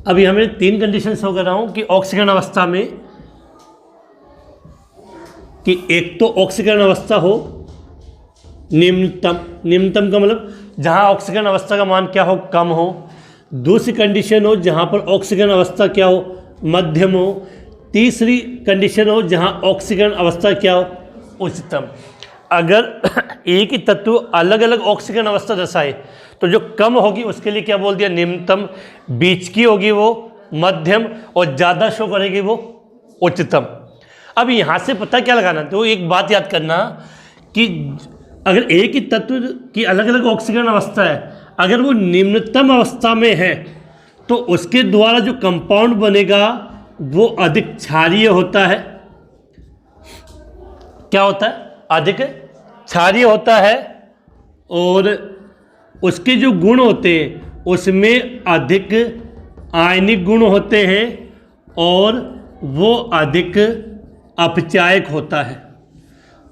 अब यहाँ मैंने 3 कंडीशन शो कर रहा हूँ कि ऑक्सीकरण अवस्था में, कि एक तो ऑक्सीकरण अवस्था हो निम्नतम का मतलब जहां ऑक्सीकरण अवस्था का मान क्या हो, कम हो। दूसरी कंडीशन हो जहां पर ऑक्सीकरण अवस्था क्या हो, मध्यम हो। तीसरी कंडीशन हो जहां ऑक्सीकरण अवस्था क्या हो, उच्चतम। अगर एक ही तत्व अलग अलग ऑक्सीकरण अवस्था दर्शाए तो जो कम होगी उसके लिए क्या बोल दिया, निम्नतम। बीच की होगी वो मध्यम, और ज़्यादा शो करेगी वो उच्चतम। अब यहाँ से पता क्या लगाना, तो एक बात याद करना कि अगर एक ही तत्व की अलग अलग ऑक्सीकरण अवस्था है, अगर वो निम्नतम अवस्था में है तो उसके द्वारा जो कंपाउंड बनेगा वो अधिक क्षारीय होता है। क्या होता है, अधिक क्षारीय होता है, और उसके जो गुण होते हैं उसमें अधिक आयनिक गुण होते हैं, और वो अधिक अपचायक होता है।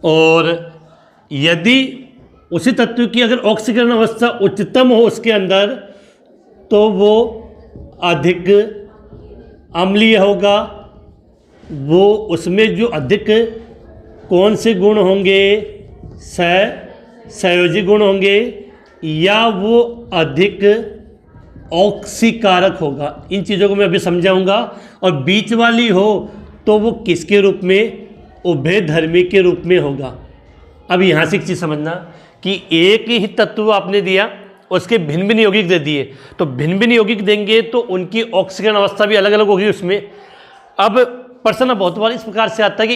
और यदि उसी तत्व की अगर ऑक्सीकरण अवस्था उच्चतम हो उसके अंदर, तो वो अधिक अम्लीय होगा। वो उसमें जो अधिक कौन से गुण होंगे, सहयोजी गुण होंगे, या वो अधिक ऑक्सीकारक होगा। इन चीज़ों को मैं अभी समझाऊंगा। और बीच वाली हो तो वो किसके रूप में, उभयधर्मी के रूप में होगा। अब यहाँ से एक चीज़ समझना कि एक ही तत्व आपने दिया, उसके भिन्न भिन्न यौगिक दे दिए, तो भिन्न भिन्न यौगिक देंगे तो उनकी ऑक्सीकरण अवस्था भी अलग अलग होगी उसमें। अब प्रश्न बहुत बार इस प्रकार से आता है कि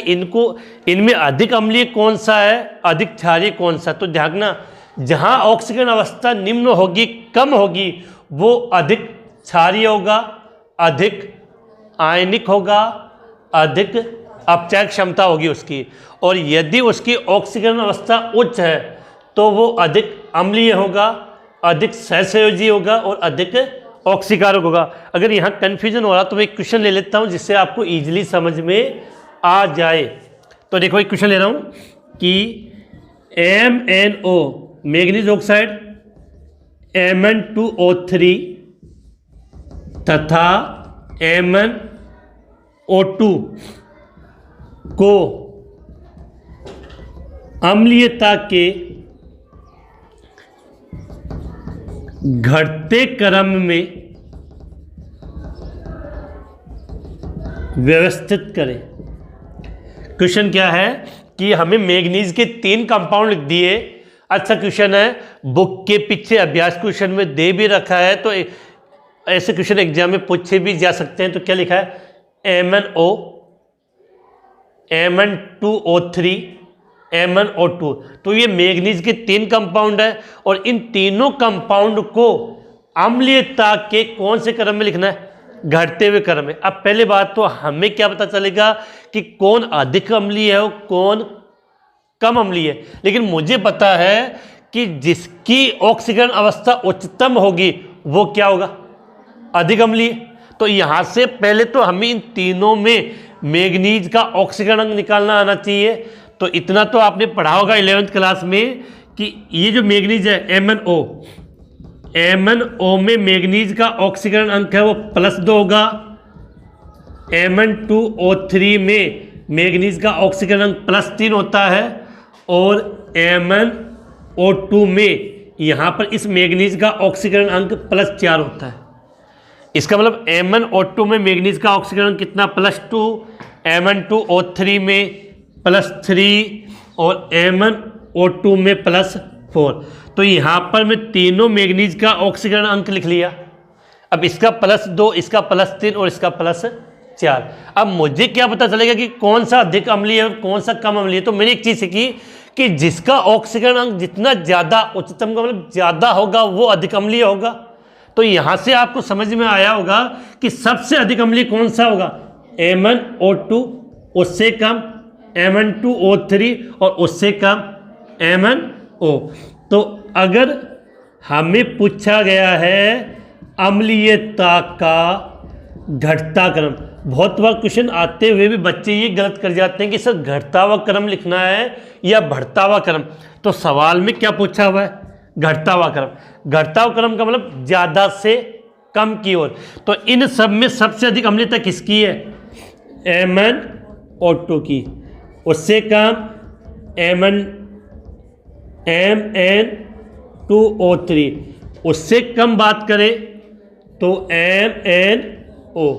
इनमें अधिक अम्लीय कौन सा है, अधिक क्षारीय कौन सा। तो ध्यान रखना, जहाँ ऑक्सीकरण अवस्था निम्न होगी, कम होगी, वो अधिक क्षारीय होगा, अधिक आयनिक होगा, अधिक अपचायक क्षमता होगी उसकी। और यदि उसकी ऑक्सीकरण अवस्था उच्च है तो वो अधिक अम्लीय होगा, अधिक सहसंयोजी होगा, और अधिक ऑक्सीकारक होगा। अगर यहाँ कन्फ्यूजन हो रहा तो मैं एक क्वेश्चन ले लेता हूँ जिससे आपको ईजिली समझ में आ जाए। तो देखो एक क्वेश्चन ले रहा हूँ कि MnO मैग्नीज ऑक्साइड Mn2O3 तथा MnO2 को अम्लीयता के घटते क्रम में व्यवस्थित करें। क्वेश्चन क्या है कि हमें मैग्नीज के 3 कंपाउंड लिख दिए। अच्छा क्वेश्चन है, बुक के पीछे अभ्यास क्वेश्चन में दे भी रखा है, तो ऐसे क्वेश्चन एग्जाम में पूछे भी जा सकते हैं। तो क्या लिखा है, MnO, Mn2O3, MnO2। तो ये मैग्नीज के 3 कंपाउंड है और इन तीनों कंपाउंड को अम्लीयता के कौन से क्रम में लिखना है, घटते हुए क्रम में। अब पहले बात तो हमें क्या पता चलेगा कि कौन अधिक अम्लीय है और कौन कम अम्लीय है, लेकिन मुझे पता है कि जिसकी ऑक्सीकरण अवस्था उच्चतम होगी वो क्या होगा, अधिक अम्लीय। तो यहाँ से पहले तो हमें इन तीनों में मैग्नीज का ऑक्सीकरण अंक निकालना आना चाहिए। तो इतना तो आपने पढ़ा होगा 11th क्लास में कि ये जो मैग्नीज है MnO में मैग्नीज का ऑक्सीकरण अंक है वो +2 होगा। Mn2O3 में मैग्नीज का ऑक्सीकरण अंक +3 होता है और MnO2 में यहाँ पर इस मैग्नीज का ऑक्सीकरण अंक +4 होता है। इसका मतलब MnO2 में मैग्नीज का ऑक्सीकरण अंक कितना, +2, Mn2O3 में +3 और MnO2 में +4। तो यहाँ पर मैं तीनों मैग्नीज का ऑक्सीकरण अंक लिख लिया। अब इसका +2, इसका +3 और इसका +4। अब मुझे क्या पता चलेगा कि कौन सा अधिक अम्लीय है और कौन सा कम अम्लीय है। तो मैंने एक चीज़ सीखी कि जिसका ऑक्सीकरण अंक जितना ज़्यादा, उच्चतम का मतलब ज़्यादा होगा, वो अधिक अम्लीय होगा। तो यहाँ से आपको समझ में आया होगा कि सबसे अधिक अम्लीय कौन सा होगा, MnO2, उससे कम Mn2O3 और उससे कम MnO। तो अगर हमें पूछा गया है अम्लीयता का घटता क्रम, बहुत बार क्वेश्चन आते हुए भी बच्चे ये गलत कर जाते हैं कि सर घटता हुआ क्रम लिखना है या बढ़ता हुआ क्रम। तो सवाल में क्या पूछा हुआ है, घटता हुआ क्रम। घटता हुआ क्रम का मतलब ज़्यादा से कम की ओर। तो इन सब में सबसे अधिक अम्लीयता किसकी है, MnO2 की, उससे कम Mn2O3, उससे कम बात करें तो MnO।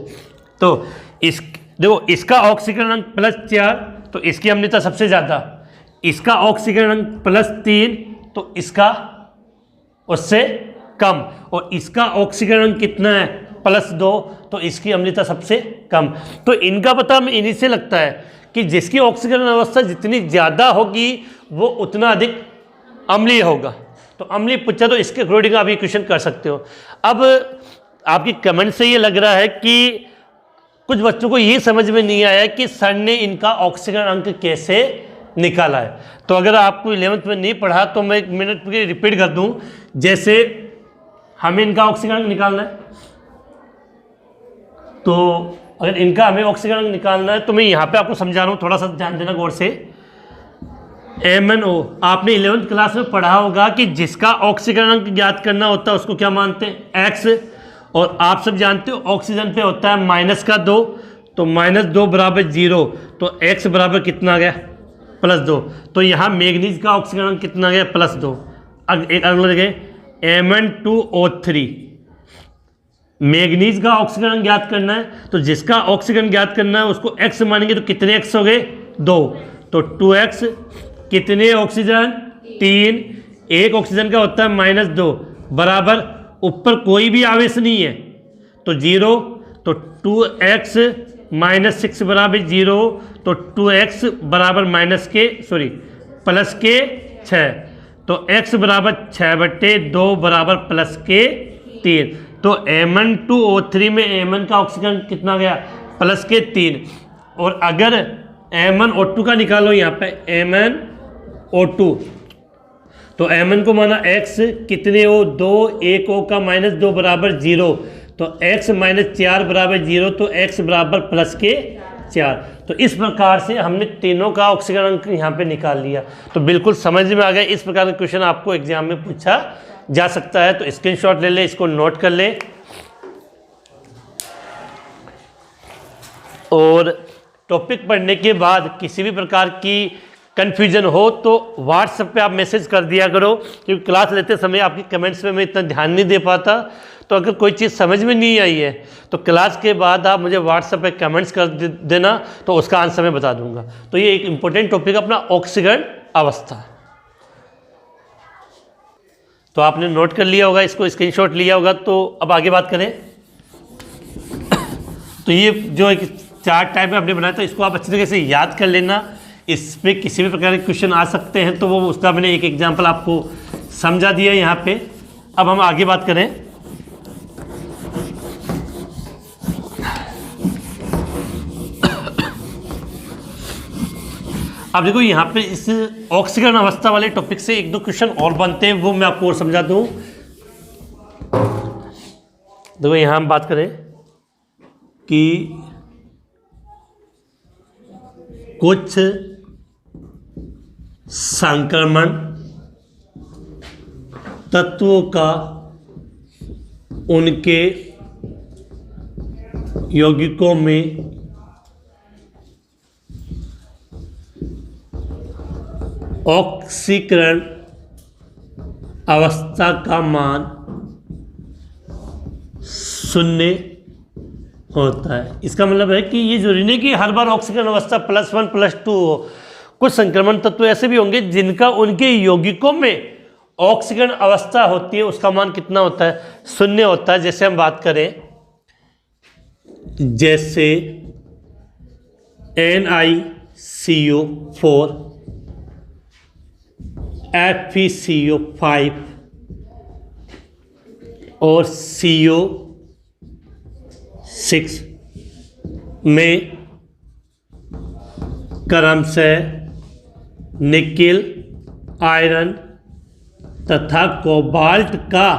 तो इस देखो, इसका ऑक्सीकरण अंक +4 तो इसकी अम्लीयता सबसे ज़्यादा, इसका ऑक्सीकरण अंक +3 तो इसका उससे कम, और इसका ऑक्सीकरण अंक कितना है, +2 तो इसकी अम्लीयता सबसे कम। तो इनका पता हमें इन्हीं से लगता है कि जिसकी ऑक्सीकरण अवस्था जितनी ज़्यादा होगी वो उतना अधिक अम्लीय होगा। तो अम्लीय पूछा तो इसके अकॉर्डिंग आप ये क्वेश्चन कर सकते हो। अब आपकी कमेंट से ये लग रहा है कि कुछ बच्चों को ये समझ में नहीं आया कि सर ने इनका ऑक्सीकरण अंक कैसे निकाला है। तो अगर आपको 11th में नहीं पढ़ा तो मैं 1 मिनट के लिए रिपीट कर दूं। जैसे हमें इनका ऑक्सीकरण अंक निकालना है, तो अगर इनका हमें ऑक्सीकरण अंक निकालना है तो मैं यहाँ पे आपको समझा रहा हूँ, थोड़ा सा ध्यान देना गौर से। MnO आपने 11th क्लास में पढ़ा होगा कि जिसका ऑक्सीकरण अंक ज्ञात करना होता है उसको क्या मानते हैं, X। और आप सब जानते हो ऑक्सीजन पे होता है -2, तो -2 बराबर 0, तो X बराबर कितना आ गया, +2। तो यहाँ मैग्नीज का ऑक्सीकरण अंक कितना आ गया, +2। एक अगला देखें Mn2O3, मैग्नीज का ऑक्सीकरण ज्ञात करना है, तो जिसका ऑक्सीकरण ज्ञात करना है उसको X मानेंगे तो कितने X हो गए, 2, तो 2X। कितने ऑक्सीजन, 3, एक ऑक्सीजन का होता है -2 बराबर, ऊपर कोई भी आवेश नहीं है तो 0, तो 2X -6 बराबर 0, तो 2X बराबर +6, तो X बराबर 6/2 बराबर +3। तो Mn2O3 में Mn का ऑक्सीजन कितना गया, +3। और अगर MnO2 का निकालो यहाँ पे MnO2, तो Mn को माना X, कितने हो, 2, 1 O का -2 बराबर 0, तो X -4 बराबर 0, तो X बराबर +4। तो इस प्रकार से हमने तीनों का ऑक्सीकरण अंक यहाँ पे निकाल लिया। तो बिल्कुल समझ में आ गया, इस प्रकार का क्वेश्चन आपको एग्जाम में पूछा जा सकता है। तो स्क्रीनशॉट ले ले, इसको नोट कर ले। और टॉपिक पढ़ने के बाद किसी भी प्रकार की कन्फ्यूजन हो तो व्हाट्सएप पे आप मैसेज कर दिया करो, क्योंकि क्लास लेते समय आपकी कमेंट्स पे मैं इतना ध्यान नहीं दे पाता। तो अगर कोई चीज़ समझ में नहीं आई है तो क्लास के बाद आप मुझे व्हाट्सएप पे कमेंट्स कर देना, तो उसका आंसर मैं बता दूंगा। तो ये एक इम्पोर्टेंट टॉपिक अपना ऑक्सीकरण अवस्था। तो आपने नोट कर लिया होगा, इसको स्क्रीनशॉट लिया होगा। तो अब आगे बात करें। तो ये जो एक चार्ट टाइप में आपने बनाया था, इसको आप अच्छी तरीके से याद कर लेना। इस पर किसी भी प्रकार के क्वेश्चन आ सकते हैं, तो वो उसका मैंने एक एग्जांपल आपको समझा दिया यहाँ पे। अब हम आगे बात करें। अब देखो यहाँ पे इस ऑक्सीकरण अवस्था वाले टॉपिक से एक दो क्वेश्चन और बनते हैं, वो मैं आपको और समझा दूँ। देखो यहाँ हम बात करें कि कुछ संक्रमण तत्वों का उनके यौगिकों में ऑक्सीकरण अवस्था का मान 0 होता है। इसका मतलब है कि ये जरूरी नहीं कि हर बार ऑक्सीकरण अवस्था +1 +2 हो। कुछ संक्रमण तत्व ऐसे भी होंगे जिनका उनके यौगिकों में ऑक्सीकरण अवस्था होती है, उसका मान कितना होता है? 0 होता है। जैसे हम बात करें, जैसे NiCO4, FeCO5 और CO6 में क्रमशः निकेल, आयरन तथा कोबाल्ट का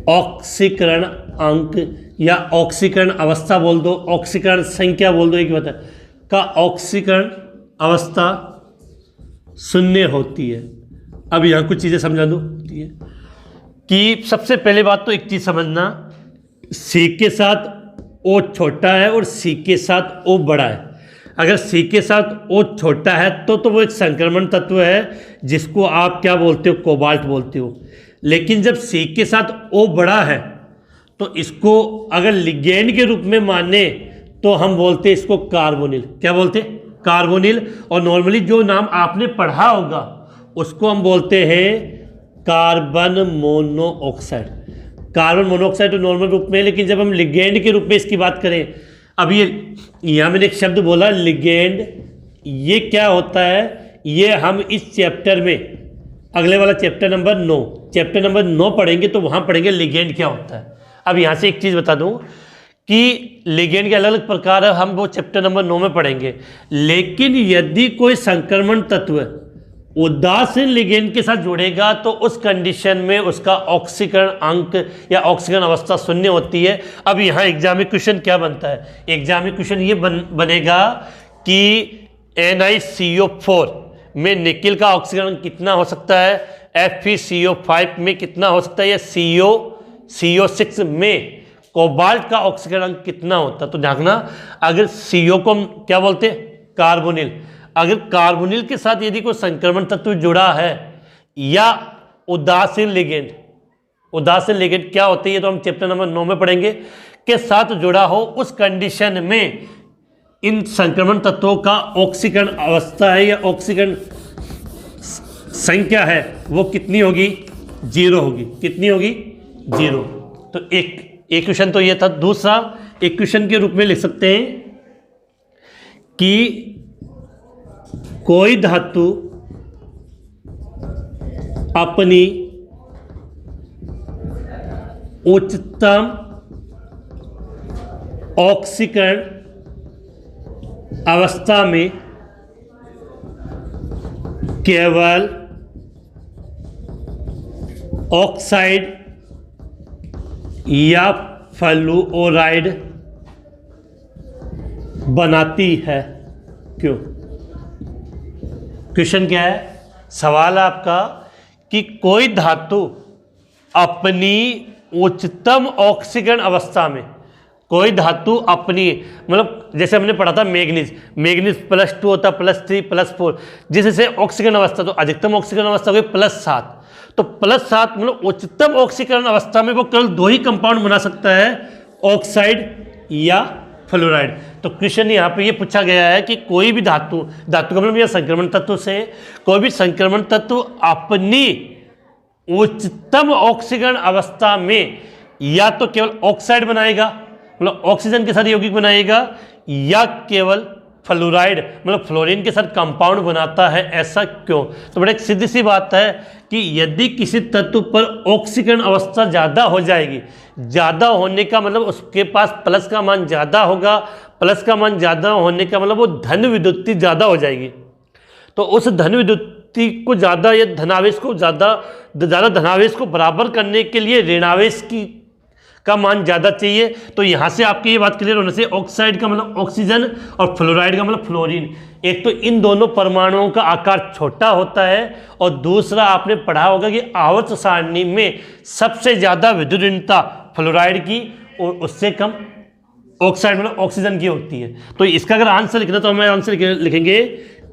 ऑक्सीकरण अंक या ऑक्सीकरण अवस्था बोल दो, ऑक्सीकरण संख्या बोल दो, एक बता का ऑक्सीकरण अवस्था 0 होती है। अब यहाँ कुछ चीज़ें समझा दो कि सबसे पहले बात तो एक चीज़ समझना, C के साथ O छोटा है और C के साथ O बड़ा है। अगर C के साथ O छोटा है तो वो एक संक्रमण तत्व है जिसको आप क्या बोलते हो? कोबाल्ट बोलते हो। लेकिन जब C के साथ O बड़ा है तो इसको अगर लिगेंड के रूप में माने तो हम बोलते हैं इसको कार्बोनिल। क्या बोलते हैं? कार्बोनिल। और नॉर्मली जो नाम आपने पढ़ा होगा उसको हम बोलते हैं कार्बन मोनोऑक्साइड। कार्बन मोनोऑक्साइड तो नॉर्मल रूप में है, लेकिन जब हम लिगेंड के रूप में इसकी बात करें, अब ये यहाँ मैंने एक शब्द बोला लिगेंड, ये क्या होता है? ये हम इस चैप्टर में अगले वाला चैप्टर नंबर 9 पढ़ेंगे, तो वहाँ पढ़ेंगे लिगेंड क्या होता है। अब यहाँ से एक चीज़ बता दूँ कि लिगेंड के अलग अलग प्रकार है, हम वो चैप्टर नंबर 9 में पढ़ेंगे। लेकिन यदि कोई संक्रमण तत्व उदासीन लिगेंड के साथ जुड़ेगा तो उस कंडीशन में उसका ऑक्सीकरण अंक या ऑक्सीकरण अवस्था 0 होती है। अब यहाँ एग्जाम में क्वेश्चन क्या बनता है? एग्जाम में क्वेश्चन ये बनेगा कि NiCO4 में निकेल का ऑक्सीकरण कितना हो सकता है, FeCO5 में कितना हो सकता है, या CO6 में कोबाल्ट का ऑक्सीकरण कितना होता है। तो देखना, अगर CO को हम क्या बोलते हैं? कार्बोनिल। अगर कार्बोनिल के साथ यदि कोई संक्रमण तत्व जुड़ा है या उदासीन लिगेंड क्या होती है, तो हम चैप्टर नंबर 9 में पढ़ेंगे, के साथ जुड़ा हो, उस कंडीशन में इन संक्रमण तत्वों का ऑक्सीकरण अवस्था है या ऑक्सीकरण संख्या है वो कितनी होगी? 0 होगी। कितनी होगी? 0। तो एक क्वेश्चन तो ये था। दूसरा एक क्वेश्चन के रूप में लिख सकते हैं कि कोई धातु अपनी उच्चतम ऑक्सीकरण अवस्था में केवल ऑक्साइड या फ्लूओराइड बनाती है। क्यों? क्वेश्चन क्या है सवाल है आपका कि कोई धातु अपनी उच्चतम ऑक्सीकरण अवस्था में, कोई धातु अपनी, मतलब जैसे हमने पढ़ा था मैग्नीज, मैग्नीज +2 होता, +3 +4, जिससे ऑक्सीकरण अवस्था, तो अधिकतम ऑक्सीकरण अवस्था हुई +7, तो +7 मतलब उच्चतम ऑक्सीकरण अवस्था में वो केवल 2 ही कंपाउंड बना सकता है, ऑक्साइड या फ्लोराइड। तो क्वेश्चन यहाँ पे ये पूछा गया है कि कोई भी धातु, धातु का मतलब यह संक्रमण तत्व से, कोई भी संक्रमण तत्व अपनी उच्चतम ऑक्सीकरण अवस्था में या तो केवल ऑक्साइड बनाएगा, मतलब ऑक्सीजन के साथ यौगिक बनाएगा, या केवल फ्लोराइड मतलब फ्लोरीन के साथ कंपाउंड बनाता है। ऐसा क्यों? तो बड़ा एक सीधी सी बात है कि यदि किसी तत्व पर ऑक्सीकरण अवस्था ज़्यादा हो जाएगी, ज़्यादा होने का मतलब उसके पास प्लस का मान ज़्यादा होगा, प्लस का मान ज़्यादा होने का मतलब वो धन विद्युत्ति ज़्यादा हो जाएगी, तो उस धन विद्युत्ति को ज़्यादा या धनावेश को ज़्यादा धनावेश को बराबर करने के लिए ऋणावेश का मान ज़्यादा चाहिए। तो यहाँ से आपकी ये बात क्लियर होने से ऑक्साइड का मतलब ऑक्सीजन और फ्लोराइड का मतलब फ्लोरीन, एक तो इन दोनों परमाणुओं का आकार छोटा होता है, और दूसरा आपने पढ़ा होगा कि आवर्त सारणी में सबसे ज़्यादा विद्युत ऋणता फ्लोराइड की और उससे कम ऑक्साइड मतलब ऑक्सीजन की होती है। तो इसका अगर आंसर लिखना तो हम आंसर लिखेंगे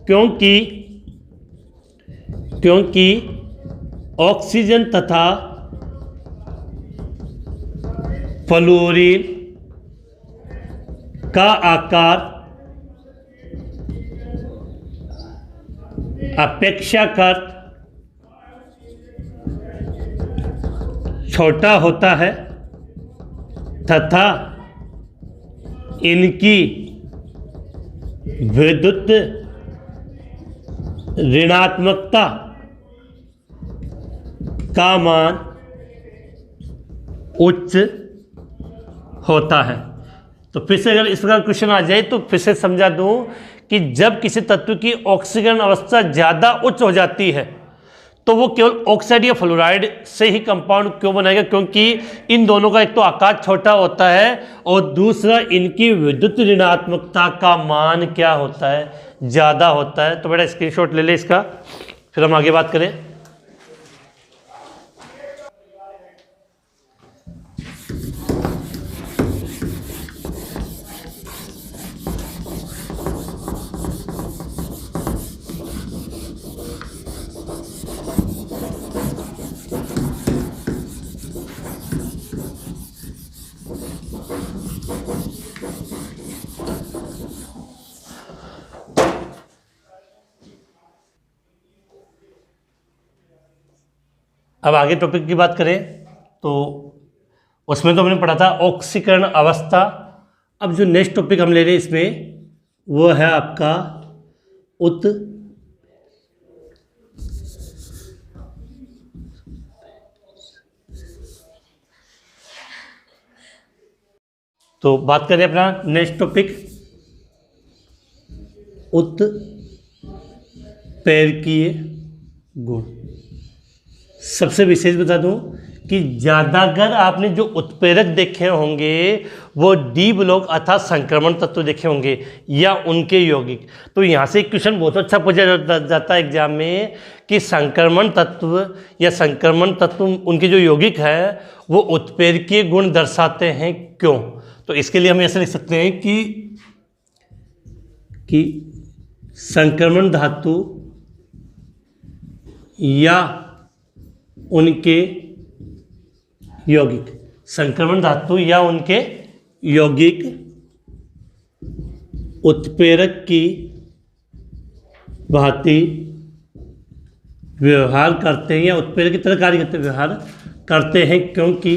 क्योंकि ऑक्सीजन तथा फ्लोरीन का आकार अपेक्षाकृत छोटा होता है तथा इनकी विद्युत ऋणात्मकता का मान उच्च होता है। तो फिर से अगर इस प्रकार क्वेश्चन आ जाए तो फिर से समझा दूं कि जब किसी तत्व की ऑक्सीकरण अवस्था ज़्यादा उच्च हो जाती है तो वो केवल ऑक्साइड या फ्लोराइड से ही कंपाउंड क्यों बनाएगा, क्योंकि इन दोनों का एक तो आकार छोटा होता है और दूसरा इनकी विद्युत ऋणात्मकता का मान क्या होता है, ज़्यादा होता है। तो बेटा स्क्रीनशॉट ले ले इसका, फिर हम आगे बात करें। अब आगे टॉपिक की बात करें तो उसमें तो हमने पढ़ा था ऑक्सीकरण अवस्था। अब जो नेक्स्ट टॉपिक हम ले रहे हैं इसमें वो है आपका तो बात करें अपना नेक्स्ट टॉपिक उत्प्रेरकीय गुण। सबसे विशेष बता दूं कि ज़्यादातर आपने जो उत्प्रेरक देखे होंगे वो डी ब्लॉक अर्थात संक्रमण तत्व देखे होंगे या उनके यौगिक। तो यहाँ से एक क्वेश्चन बहुत अच्छा पूछा जाता है एग्जाम में कि संक्रमण तत्व या संक्रमण तत्व उनके जो यौगिक है वो उत्प्रेरकीय गुण दर्शाते हैं क्यों। तो इसके लिए हम ऐसा लिख सकते हैं कि संक्रमण धातु या उनके यौगिक, संक्रमण धातु या उनके यौगिक उत्प्रेरक की भांति व्यवहार करते हैं या उत्प्रेरक की तरह कार्य करते व्यवहार करते हैं क्योंकि।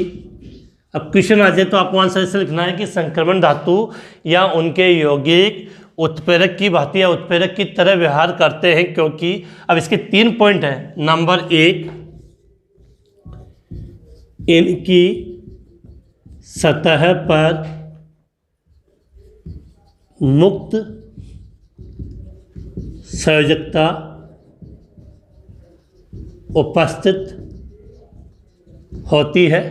अब क्वेश्चन आ जाए तो आपको आंसर ऐसे लिखना है कि संक्रमण धातु या उनके यौगिक उत्प्रेरक की भांति या उत्प्रेरक की तरह व्यवहार करते हैं क्योंकि। अब इसके 3 पॉइंट हैं। नंबर 1, इनकी सतह पर मुक्त संयोजकता उपस्थित होती है।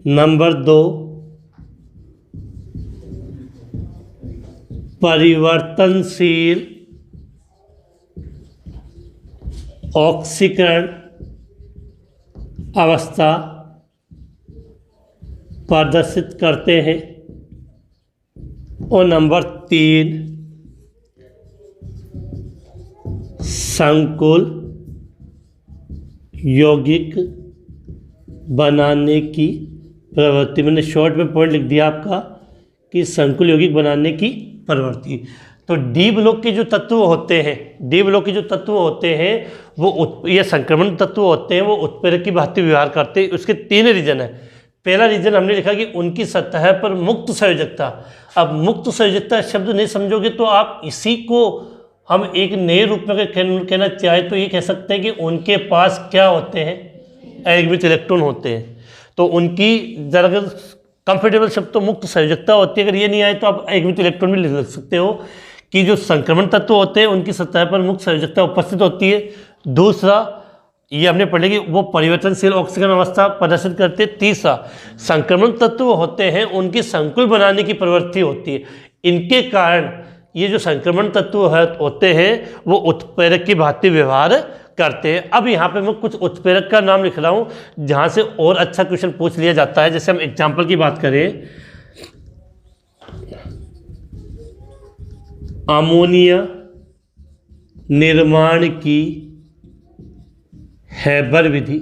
नंबर 2, परिवर्तनशील ऑक्सीकरण अवस्था प्रदर्शित करते हैं। और नंबर 3 संकुल यौगिक बनाने की प्रवृत्ति। मैंने शॉर्ट में पॉइंट लिख दिया आपका कि संकुल यौगिक बनाने की प्रवृत्ति। तो डी ब्लॉक के जो तत्व होते हैं, डी ब्लॉक के जो तत्व होते हैं वो ये संक्रमण तत्व होते हैं, वो उत्प्रेरक की भांति व्यवहार करते हैं। उसके 3 रीजन है। पहला रीजन हमने लिखा कि उनकी सतह पर मुक्त संयोजकता। अब मुक्त संयोजकता शब्द नहीं समझोगे तो आप इसी को हम एक नए रूप में कहना चाहे तो ये कह सकते हैं कि उनके पास क्या होते हैं, एग्मित इलेक्ट्रॉन होते हैं। तो उनकी जरा कंफर्टेबल शब्द तो मुक्त संयोजकता होती है। अगर ये नहीं आए तो आप एग्मित इलेक्ट्रॉन भी लिख सकते हो कि जो संक्रमण तत्व होते हैं उनकी सतह पर मुक्त संयोजकता उपस्थित होती है। दूसरा, ये हमने पढ़े कि वो परिवर्तनशील ऑक्सीकरण अवस्था प्रदर्शित करते हैं। तीसरा, संक्रमण तत्व होते हैं उनकी संकुल बनाने की प्रवृत्ति होती है। इनके कारण ये जो संक्रमण तत्व होते हैं वो उत्प्रेरक की भांति व्यवहार करते हैं। अब यहाँ पे मैं कुछ उत्प्रेरक का नाम लिख रहा हूँ जहाँ से और अच्छा क्वेश्चन पूछ लिया जाता है। जैसे हम एग्जाम्पल की बात करें, अमोनिया निर्माण की हैबर विधि।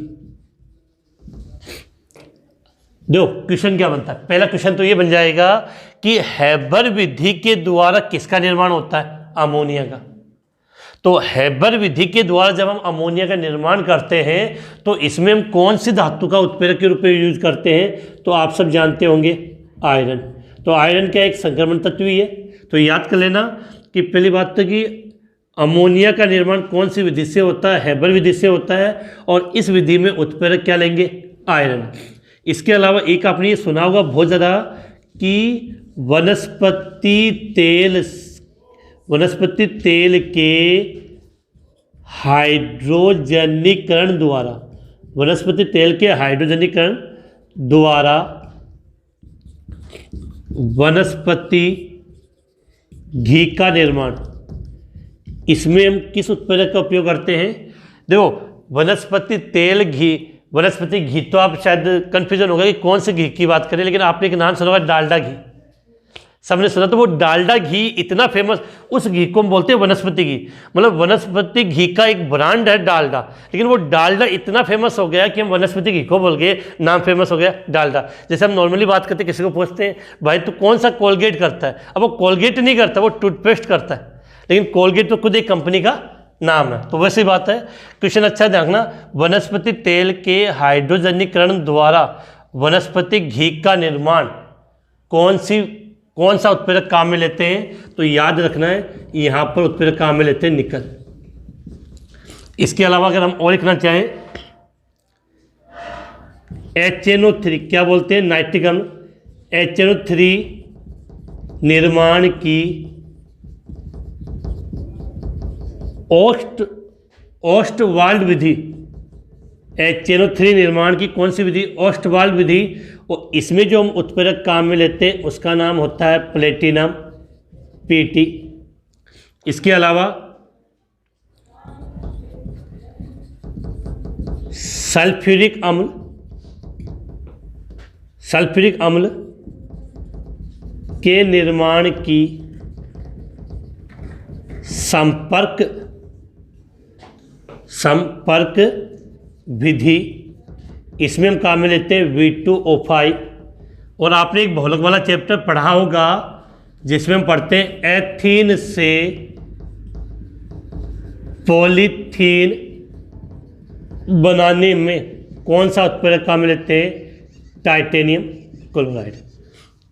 दो क्वेश्चन क्या बनता है। पहला क्वेश्चन तो ये बन जाएगा कि हैबर विधि के द्वारा किसका निर्माण होता है, अमोनिया का। तो हैबर विधि के द्वारा जब हम अमोनिया का निर्माण करते हैं तो इसमें हम कौन सी धातु का उत्प्रेरक के रूप में यूज करते हैं, तो आप सब जानते होंगे आयरन। तो आयरन क्या एक संक्रमण तत्व ही है। तो याद कर लेना कि पहली बात तो कि अमोनिया का निर्माण कौन सी विधि से होता है, हैबर विधि से होता है। और इस विधि में उत्प्रेरक क्या लेंगे, आयरन। इसके अलावा एक आपने ये सुना होगा बहुत ज़्यादा कि वनस्पति तेल के हाइड्रोजनीकरण द्वारा, वनस्पति तेल के हाइड्रोजनीकरण द्वारा वनस्पति घी का निर्माण। इसमें हम किस उत्प्रेरक का उपयोग करते हैं। देखो, वनस्पति तेल, घी, वनस्पति घी तो आप शायद कंफ्यूजन होगा कि कौन से घी की बात करें, लेकिन आपने एक नाम सुना होगा डालडा घी, सबने सुना। तो वो डालडा घी इतना फेमस, उस घी को हम बोलते हैं वनस्पति घी। मतलब वनस्पति घी का एक ब्रांड है डालडा, लेकिन वो डालडा इतना फेमस हो गया कि हम वनस्पति घी को बोल गए, नाम फेमस हो गया डालडा। जैसे हम नॉर्मली बात करते हैं, किसी को पूछते हैं भाई तू कौन सा कोलगेट करता है, अब वो कोलगेट नहीं करता, वो टूथपेस्ट करता है, लेकिन कोलगेट तो खुद एक कंपनी का नाम है। तो वैसी बात है। क्वेश्चन अच्छा देखना, वनस्पति तेल के हाइड्रोजनीकरण द्वारा वनस्पति घी का निर्माण कौन सा उत्प्रेरक काम में लेते हैं, तो याद रखना है यहाँ पर उत्प्रेरक काम में लेते हैं निकल। इसके अलावा अगर हम और लिखना चाहें, HNO3 क्या बोलते हैं, नाइट्रिक अम्ल। HNO3 निर्माण की ओस्टवाल्ड विधि। HNO3 निर्माण की कौन सी विधि, ओस्टवाल्ड विधि। और इसमें जो हम उत्प्रेरक काम में लेते हैं उसका नाम होता है प्लेटिनम, PT। इसके अलावा सल्फ्यूरिक अम्ल के निर्माण की संपर्क विधि, इसमें हम काम में लेते हैं V2O5। और आपने एक भौतिक वाला चैप्टर पढ़ा होगा जिसमें हम पढ़ते हैं एथीन से पॉलीथीन बनाने में कौन सा उत्प्रेरक काम में लेते हैं, टाइटेनियम क्लोराइड।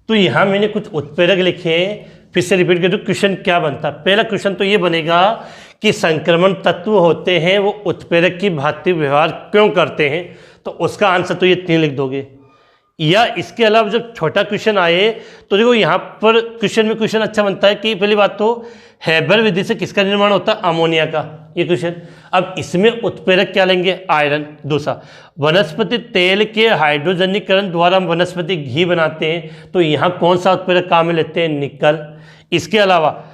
तो यहाँ मैंने कुछ उत्प्रेरक लिखे हैं, फिर से रिपीट कर दो क्वेश्चन क्या बनता है। पहला क्वेश्चन तो ये बनेगा कि संक्रमण तत्व होते हैं वो उत्प्रेरक की भांति व्यवहार क्यों करते हैं, तो उसका आंसर तो ये 3 लिख दोगे। या इसके अलावा जब छोटा क्वेश्चन आए तो देखो यहाँ पर क्वेश्चन अच्छा बनता है कि पहली बात तो हैबर विधि से किसका निर्माण होता है, अमोनिया का, ये क्वेश्चन। अब इसमें उत्प्रेरक क्या लेंगे, आयरन। दूसरा, वनस्पति तेल के हाइड्रोजनीकरण द्वारा हम वनस्पति घी बनाते हैं, तो यहाँ कौन सा उत्प्रेरक काम में लेते हैं, निकल। इसके अलावा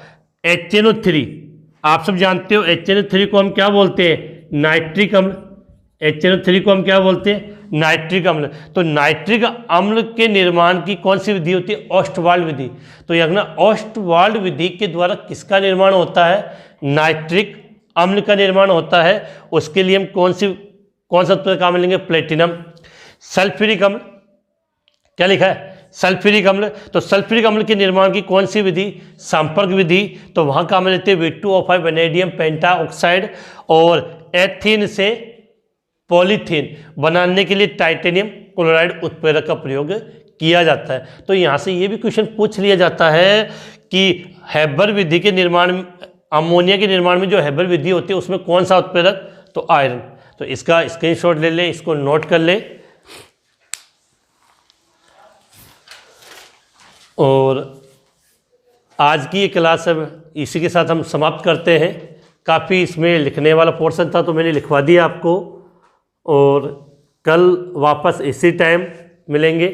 HNO3, आप सब जानते हो HNO3 को हम क्या बोलते हैं, नाइट्रिक अम्ल, HNO3 को हम क्या बोलते हैं? नाइट्रिक अम्ल। तो नाइट्रिक अम्ल के निर्माण की कौन सी विधि होती है? ऑस्टवाल्ड विधि। तो यहाँ ऑस्टवाल्ड विधि के द्वारा किसका निर्माण होता है? नाइट्रिक अम्ल का निर्माण होता है। उसके लिए हम कौन सा उत्प्रेरक काम लेंगे? प्लेटिनम। सल्फ्यूरिक अम्ल, क्या लिखा है? सल्फ्यूरिक अम्ल। तो सल्फ्यूरिक अम्ल के निर्माण की कौन सी विधि? संपर्क विधि। तो वहाँ काम लेते हैं V2O5 वेनेडियम पेंटाऑक्साइड, और एथीन से पॉलीथीन बनाने के लिए टाइटेनियम क्लोराइड उत्प्रेरक का प्रयोग किया जाता है। तो यहाँ से ये भी क्वेश्चन पूछ लिया जाता है कि हैबर विधि के निर्माण, अमोनिया के निर्माण में जो हैबर विधि होती है उसमें कौन सा उत्प्रेरक? तो आयरन। तो इसका स्क्रीनशॉट ले ले, इसको नोट कर ले। और आज की ये क्लास अब इसी के साथ हम समाप्त करते हैं। काफ़ी इसमें लिखने वाला पोर्शन था तो मैंने लिखवा दिया आपको, और कल वापस इसी टाइम मिलेंगे।